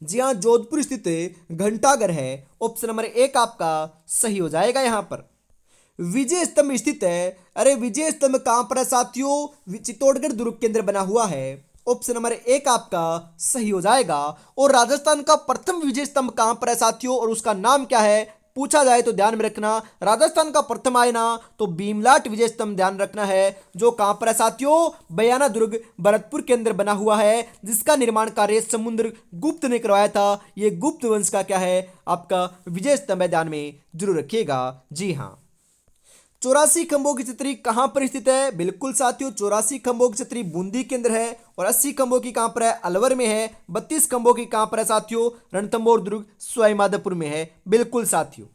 S1: जी हाँ, जोधपुर स्थित घंटाघर है। ऑप्शन नंबर 1 आपका सही हो जाएगा यहां पर। विजय स्तंभ स्थित है, अरे विजय स्तंभ कहां पर है साथियों? चित्तौड़गढ़ दुर्ग के अंदर बना हुआ है। ऑप्शन नंबर 1 आपका सही हो जाएगा। और राजस्थान का प्रथम विजय स्तंभ कहां पर है साथियों, और उसका नाम क्या है पूछा जाए तो ध्यान में रखना, राजस्थान का प्रथम आए ना तो भीमलाट विजय स्तंभ ध्यान रखना है। जो कहां पर है साथियों? बयाना दुर्ग भरतपुर के अंदर बना हुआ है, जिसका निर्माण कार्य समुद्र गुप्त ने करवाया था। यह गुप्त वंश का क्या है आपका विजय स्तंभ है, ध्यान में जरूर रखिएगा। जी हाँ। 84 खंभों की छतरी कहां पर स्थित है? बिल्कुल साथियों, 84 खंभों की छतरी बूंदी के अंदर है। और 80 खंभों की कहां पर है? अलवर में है। 32 खंभों की कहां पर है साथियों? रणथंभौर दुर्ग सवाईमाधोपुर में है। बिल्कुल साथियों।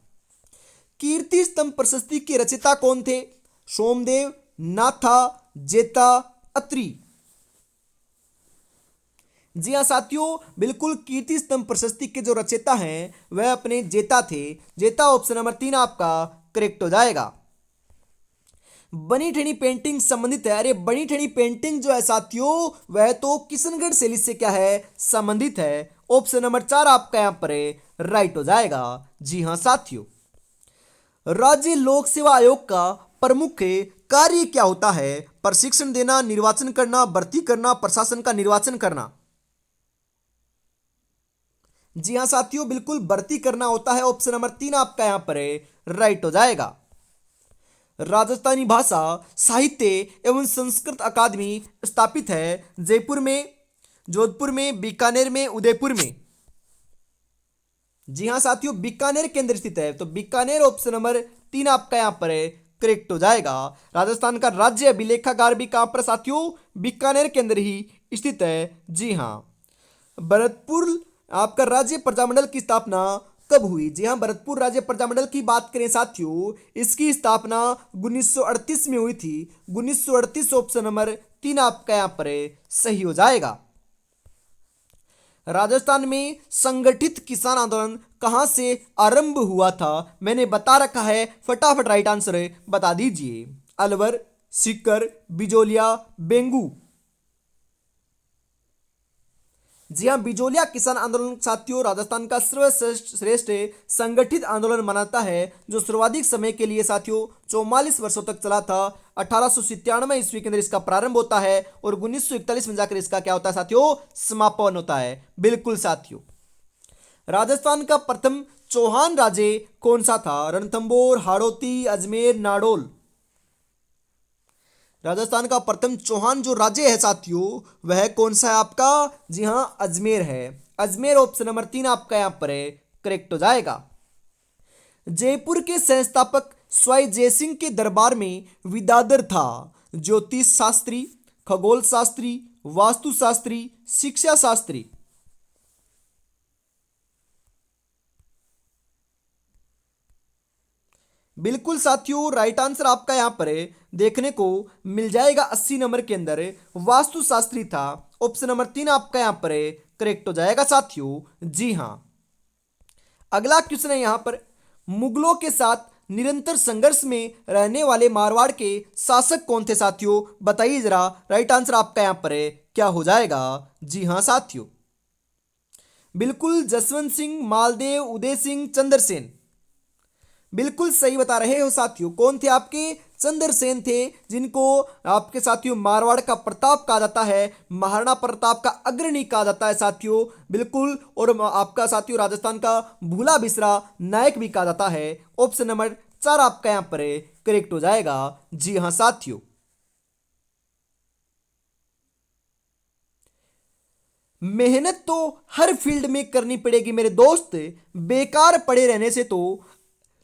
S1: कीर्ति स्तंभ प्रशस्ति के रचयिता कौन थे? सोमदेव, नाथा, जेता, अत्रि। जी हाँ साथियों, बिल्कुल कीर्ति स्तंभ प्रशस्ति के जो रचयिता हैं वह अपने जेता थे। जेता ऑप्शन नंबर 3 आपका करेक्ट हो जाएगा। बनी ठनी पेंटिंग संबंधित है, अरे बनी ठनी पेंटिंग जो है साथियों वह तो किशनगढ़ शैली से क्या है संबंधित है। ऑप्शन नंबर 4 आपका यहां पर राइट हो जाएगा। जी हाँ साथियों। राज्य लोक सेवा आयोग का प्रमुख कार्य क्या होता है? प्रशिक्षण देना, निर्वाचन करना, भर्ती करना, प्रशासन का निर्वाचन करना। जी हाँ साथियों, बिल्कुल भर्ती करना होता है। ऑप्शन नंबर 3 आपका यहां पर राइट हो जाएगा। राजस्थानी भाषा साहित्य एवं संस्कृत अकादमी स्थापित है जयपुर में, जोधपुर में, बीकानेर में, उदयपुर में। जी हाँ साथियों, बीकानेर के अंदर स्थित है, तो बीकानेर ऑप्शन नंबर 3 आपका यहां पर करेक्ट हो जाएगा। राजस्थान का राज्य अभिलेखागार भी कहां पर साथियों? बीकानेर के अंदर ही स्थित है। जी हाँ। भरतपुर आपका राज्य प्रजामंडल की स्थापना कब हुई? जी हाँ, भरतपुर राज्य प्रजामंडल की बात करें साथियों, इसकी स्थापना 1938 में हुई थी। 1938 ऑप्शन नंबर 3 आपका यहां पर सही हो जाएगा। राजस्थान में संगठित किसान आंदोलन कहां से आरंभ हुआ था? मैंने बता रखा है, फटाफट राइट आंसर बता दीजिए। अलवर, सीकर, बिजोलिया, बेंगू। जी हाँ, बिजोलिया किसान आंदोलन साथियों राजस्थान का सर्वश्रेष्ठ संगठित आंदोलन मनाता है, जो सर्वाधिक समय के लिए साथियों 44 वर्षों तक चला था। 1897 ईस्वी के अंदर इसका प्रारंभ होता है और 1941 में जाकर इसका क्या होता है साथियों? समापन होता है। बिल्कुल साथियों। राजस्थान का प्रथम चौहान राजे कौन सा था? रणथंभौर, हाड़ौती, अजमेर, नाडोल। राजस्थान का प्रथम चौहान जो राज्य है साथियों वह कौन सा है आपका? जी हां, अजमेर है। अजमेर ऑप्शन नंबर 3 आपका यहां पर है करेक्ट हो जाएगा। जयपुर के संस्थापक स्वाई जयसिंह के दरबार में विदाधर था ज्योतिष शास्त्री, खगोल शास्त्री, वास्तु शास्त्री, शिक्षा शास्त्री। बिल्कुल साथियों, राइट आंसर आपका यहां पर देखने को मिल जाएगा 80 नंबर के अंदर वास्तु शास्त्री था। ऑप्शन नंबर 3 आपका यहां पर करेक्ट हो जाएगा साथियों। जी हां। अगला क्वेश्चन है यहां पर, मुगलों के साथ निरंतर संघर्ष में रहने वाले मारवाड़ के शासक कौन थे साथियों? बताइए जरा, राइट आंसर आपका यहां पर क्या हो जाएगा? जी हां साथियों, बिल्कुल जसवंत सिंह, मालदेव, उदय सिंह, चंद्रसेन। बिल्कुल सही बता रहे हो साथियों। कौन थे आपके? चंद्रसेन थे, जिनको आपके साथियों मारवाड़ का प्रताप कहा जाता है, महाराणा प्रताप का अग्रणी कहा जाता है साथियों। बिल्कुल। और आपका साथियों राजस्थान का भूला बिसरा नायक भी कहा जाता है। ऑप्शन नंबर 4 आपका यहां पर करेक्ट हो जाएगा। जी हां साथियों। मेहनत तो हर फील्ड में करनी पड़ेगी मेरे दोस्त, बेकार पड़े रहने से तो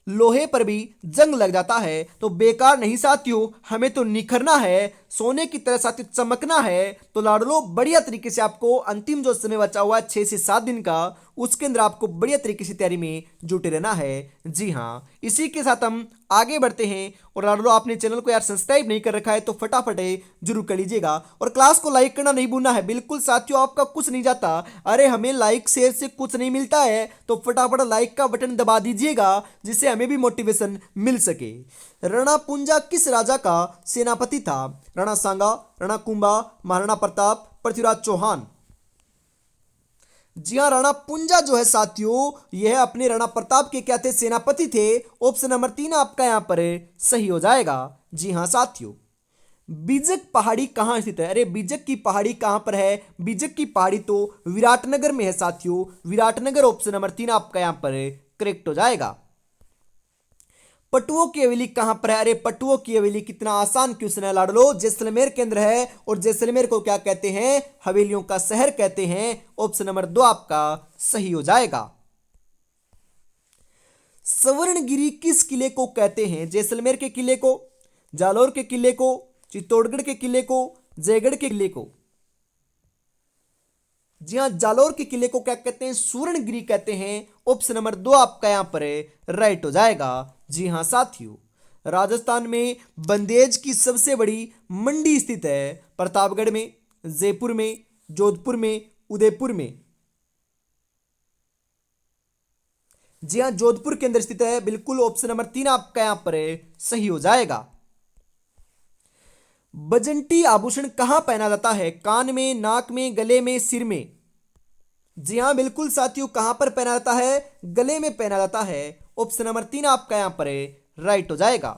S1: लोहे पर भी जंग लग जाता है। तो बेकार नहीं साथियों, हमें तो निखरना है, सोने की तरह साथियों चमकना है। तो लाडलो बढ़िया तरीके से आपको अंतिम जो समय बचा हुआ है 6 से 7 दिन का, उसके अंदर आपको बढ़िया तरीके से तैयारी में जुटे रहना है। जी हाँ, इसी के साथ हम आगे बढ़ते हैं। और लाडलो आपने चैनल को यार सब्सक्राइब नहीं कर रखा है तो फटाफट जरूर कर लीजिएगा और क्लास को लाइक करना नहीं भूलना है। बिल्कुल साथियों, आपका कुछ नहीं जाता, अरे हमें लाइक शेयर से कुछ नहीं मिलता है, तो फटाफट लाइक का बटन दबा दीजिएगा जिससे हमें भी मोटिवेशन मिल सके। रणपुंजा किस राजा का सेनापति था? रणा सांगा, रणा कुंभा, महाराणा प्रताप, पृथ्वीराज चौहान। जी हाँ, राणा पुंजा जो है साथियों, यह अपने राणा प्रताप के क्या थे? सेनापति थे। ऑप्शन नंबर 3 आपका यहां पर सही हो जाएगा। जी हाँ साथियों, बीजक पहाड़ी कहां स्थित है? अरे बीजक की पहाड़ी कहां पर है? बीजक की पहाड़ी तो विराटनगर में है साथियों, विराटनगर। ऑप्शन नंबर 3 आपका यहां पर करेक्ट हो जाएगा। पटुओं की हवेली कहां पर है? अरे पटुओं की हवेली, कितना आसान क्वेश्चन है लाडलो, जैसलमेर के अंदर है। और जैसलमेर को क्या कहते हैं? हवेलियों का शहर कहते हैं। ऑप्शन नंबर 2 आपका सही हो जाएगा। स्वर्णगिरी किस किले को कहते हैं? जैसलमेर के किले को, जालौर के किले को, चित्तौड़गढ़ के किले को, जयगढ़ के किले को? जी हाँ, जालौर के किले को क्या कहते हैं? स्वर्णगिरी कहते हैं। ऑप्शन नंबर 2 आपका यहां पर राइट हो जाएगा। जी हाँ साथियों, राजस्थान में बंदेज की सबसे बड़ी मंडी स्थित है? प्रतापगढ़ में, जयपुर में, जोधपुर में, उदयपुर में? जी हाँ, जोधपुर के अंदर स्थित है। बिल्कुल ऑप्शन नंबर 3 आपका यहां पर सही हो जाएगा। बजंटी आभूषण कहां पहना जाता है? कान में, नाक में, गले में, सिर में? जी हाँ बिल्कुल साथियों, कहां पर पहना जाता है? गले में पहना जाता है। ऑप्शन नंबर 3 आपका यहां पर राइट हो जाएगा।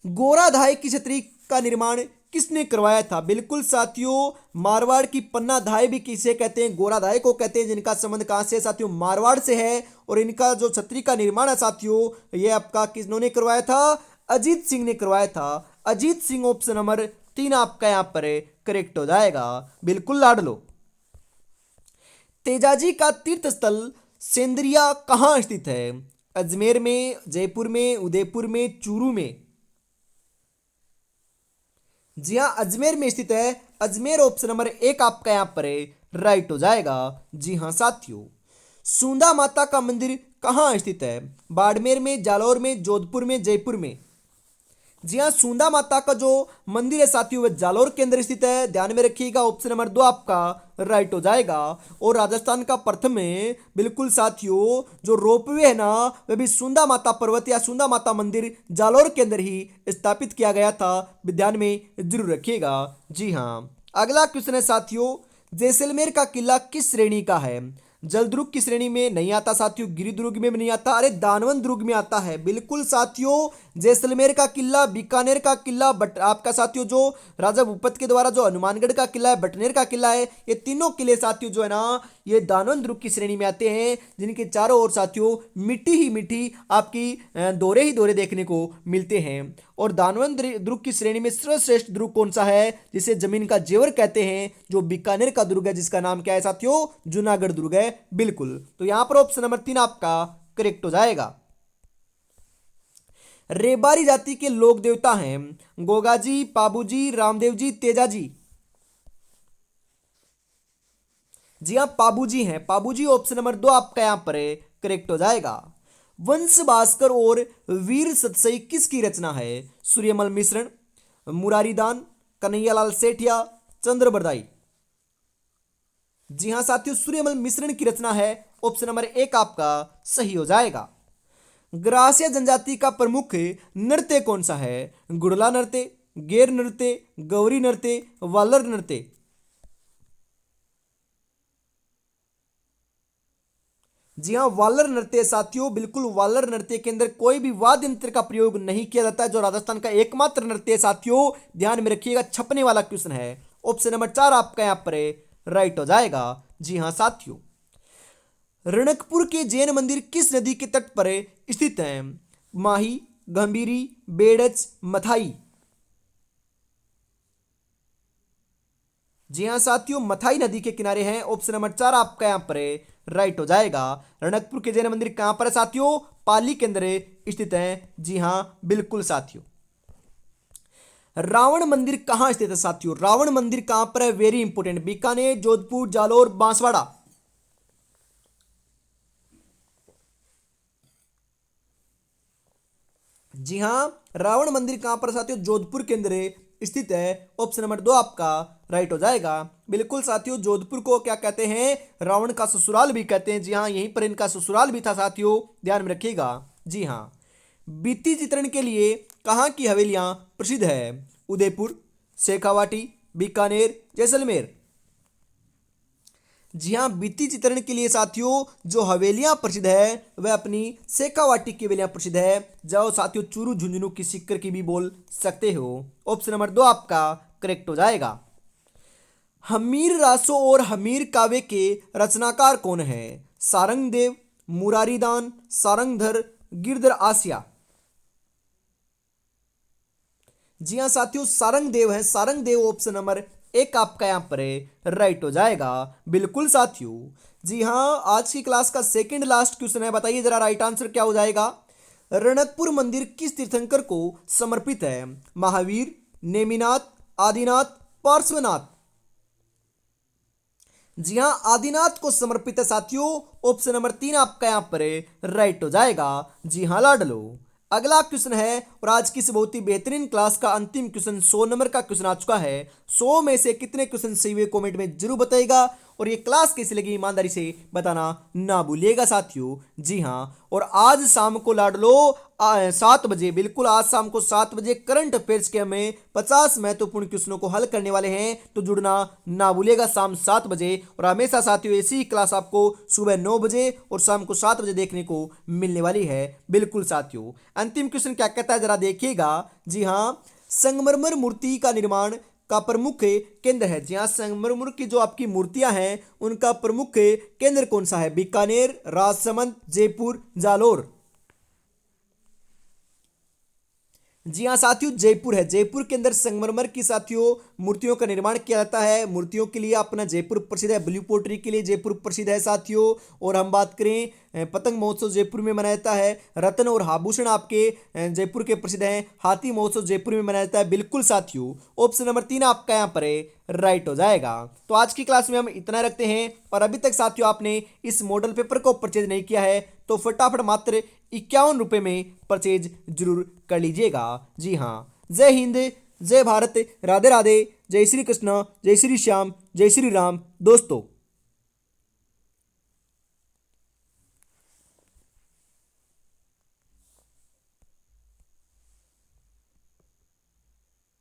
S1: गोराधाय की छतरी का निर्माण किसने करवाया था? बिल्कुल साथियों, मारवाड़ की पन्ना धाय भी किसे कहते हैं? गोराधाय को कहते हैं, जिनका संबंध कहां से है साथियों? मारवाड़ से है। और इनका जो छतरी का निर्माण है साथियों, यह आपका किसने करवाया था? अजीत सिंह ने करवाया था। अजीत सिंह। ऑप्शन नंबर 3 आपका यहां पर करेक्ट हो जाएगा। बिल्कुल लाडलो। तेजाजी का तीर्थ स्थल सेंद्रिया कहां स्थित है? अजमेर में, जयपुर में, उदयपुर में, चूरू में? जी हाँ, अजमेर में स्थित है। अजमेर ऑप्शन नंबर 1 आपका यहां पर राइट हो जाएगा। जी हाँ साथियों, सूंदा माता का मंदिर कहां स्थित है? बाड़मेर में, जालौर में, जोधपुर में, जयपुर में? जी हाँ, सूंदा माता का जो मंदिर है साथियों, वह जालौर के अंदर स्थित है। ध्यान में रखिएगा, ऑप्शन नंबर 2 आपका राइट हो जाएगा। और राजस्थान का प्रथम है बिल्कुल साथियों, जो रोपवे है ना, वह भी सूंदा माता पर्वत या सूंदा माता मंदिर जालौर के अंदर ही स्थापित किया गया था। ध्यान में जरूर रखिएगा। जी हाँ, अगला क्वेश्चन है साथियों, जैसलमेर का किला किस श्रेणी का है? जलदुर्ग की श्रेणी में नहीं आता साथियों, गिरिदुर्ग में भी नहीं आता, अरे दानवन दुर्ग में आता है। बिल्कुल साथियों, जैसलमेर का किला, बीकानेर का किला, बट आपका साथियों जो राजा भूपत के द्वारा जो हनुमानगढ़ का किला है, बटनेर का किला है, ये तीनों किले साथियों जो है ना, ये दानवन दुर्ग की श्रेणी में आते हैं, जिनके चारों ओर साथियों मिट्टी ही मिट्टी आपकी दोरे ही दोरे देखने को मिलते हैं। और दानवन दुर्ग की श्रेणी में सर्वश्रेष्ठ दुर्ग कौन सा है, जिसे जमीन का जेवर कहते हैं? जो बीकानेर का दुर्ग है, जिसका नाम क्या है साथियों? जूनागढ़ दुर्ग है। बिल्कुल, तो यहां पर ऑप्शन नंबर 3 आपका करेक्ट हो जाएगा। रेबारी जाति के लोक देवता हैं गोगाजी, पाबूजी, रामदेव जी, तेजाजी? जी हाँ, पाबूजी हैं। पाबूजी ऑप्शन नंबर 2 आपका यहां पर करेक्ट हो जाएगा। वंश भास्कर और वीर सतसई किसकी रचना है? सूर्यमल मिश्रण, मुरारीदान, कन्हैयालाल सेठिया, चंद्र बरदाई? जी हाँ साथियों, सूर्यमल मिश्रण की रचना है। ऑप्शन नंबर 1 आपका सही हो जाएगा। ग्रासिया जनजाति का प्रमुख नृत्य कौन सा है? गुड़ला नृत्य, गेर नृत्य, गौरी नृत्य, वालर नृत्य? जी हाँ, वालर नृत्य साथियों। बिल्कुल, वालर नृत्य के अंदर कोई भी वाद्य यंत्र का प्रयोग नहीं किया जाता है, जो राजस्थान का एकमात्र नृत्य है साथियों। ध्यान में रखिएगा, छपने वाला क्वेश्चन है। ऑप्शन नंबर 4 आपका यहां पर राइट हो जाएगा। जी हाँ साथियों, रणकपुर के जैन मंदिर किस नदी के तट पर स्थित है? माही, गंभीरी, बेड़च, मथाई? जी हाँ साथियों, मथाई नदी के किनारे हैं। ऑप्शन नंबर 4 आपका यहाँ पर राइट हो जाएगा। रणकपुर के जैन मंदिर कहाँ पर है साथियों? पाली के अंदर स्थित है। जी हाँ बिल्कुल साथियों। रावण मंदिर कहाँ स्थित है साथियों? रावण मंदिर कहाँ पर है? Very important. बीकानेर, जोधपुर, जालोर, बांसवाड़ा। जी हाँ, रावण मंदिर कहां पर साथियों? जोधपुर के अंदर स्थित है। ऑप्शन नंबर 2 आपका राइट हो जाएगा। बिल्कुल साथियों, जोधपुर को क्या कहते हैं? रावण का ससुराल भी कहते हैं। जी हाँ, यहीं पर इनका ससुराल भी था साथियों, ध्यान में रखिएगा। जी हाँ, भित्ति चित्रण के लिए कहाँ की हवेलियां प्रसिद्ध है? उदयपुर, शेखावाटी, बीकानेर, जैसलमेर। जी हाँ, भित्ति चित्रण के लिए साथियों जो हवेलियां प्रसिद्ध है वह अपनी शेखावाटी की हवेलियां प्रसिद्ध है। जाओ साथियों, चूरू झुंझुनू की सिक्कर की भी बोल सकते हो। ऑप्शन नंबर 2 आपका करेक्ट हो जाएगा। हमीर रासो और हमीर काव्य के रचनाकार कौन है? सारंगदेव, मुरारीदान, सारंगधर, गिरधर आसिया। जी हाँ साथियों, सारंगदेव है। सारंगदेव ऑप्शन नंबर 1 आपका यहाँ पर राइट हो जाएगा। बिल्कुल साथियों। जी हाँ, आज की क्लास का सेकंड लास्ट क्वेश्चन है, बताइए जरा राइट आंसर क्या हो जाएगा? रणकपुर मंदिर किस तीर्थंकर को समर्पित है? महावीर, नेमिनाथ, आदिनाथ, पार्श्वनाथ। जी हाँ, आदिनाथ को समर्पित है साथियों। ऑप्शन नंबर 3 आपका यहाँ पर राइट हो जाएगा। जी हाँ लाडलो। अगला क्वेश्चन है, और आज की इस बहुत ही बेहतरीन क्लास का अंतिम क्वेश्चन 100 नंबर का क्वेश्चन आ चुका है। 100 में से कितने क्वेश्चन सही हुए कमेंट में जरूर बताइएगा, और ये क्लास कैसी लगी ईमानदारी से बताना ना भूलिएगा साथियों। जी हाँ, और आज शाम को लाडलो 7 बजे, बिल्कुल आज शाम को 7 बजे करंट अफेयर्स के हमें 50 महत्वपूर्ण क्वेश्चनों को हल करने वाले हैं, तो जुड़ना ना भूलिएगा शाम 7 बजे। और हमेशा साथियों ऐसी ही क्लास आपको सुबह 9 बजे और शाम को 7 बजे देखने को मिलने वाली है। बिल्कुल साथियों, अंतिम क्वेश्चन क्या कहता है जरा देखिएगा। जी हाँ, संगमरमर मूर्ति का निर्माण का प्रमुख केंद्र है? जी हाँ, संगमरमर की जो आपकी मूर्तियां हैं उनका प्रमुख केंद्र कौन सा है? बीकानेर, राजसमंद, जयपुर, जालोर। जी हाँ साथियों, जयपुर है। जयपुर के अंदर संगमरमर की साथियों मूर्तियों का निर्माण किया जाता है। मूर्तियों के लिए अपना जयपुर प्रसिद्ध है, ब्लू पोट्री के लिए जयपुर प्रसिद्ध है साथियों। और हम बात करें पतंग महोत्सव जयपुर में मनाया जाता है। रत्न और आभूषण आपके जयपुर के प्रसिद्ध हैं। हाथी महोत्सव जयपुर में मनाया जाता है। बिल्कुल साथियों, ऑप्शन नंबर 3 आपका यहाँ पर राइट हो जाएगा। तो आज की क्लास में हम इतना रखते हैं, और अभी तक साथियों आपने इस मॉडल पेपर को परचेज नहीं किया है तो फटाफट मात्र 51 रुपये में परचेज जरूर कर लीजिएगा। जी हाँ, जय हिंद, जय भारत, राधे राधे, जय श्री कृष्ण, जय श्री श्याम, जय श्री राम दोस्तों।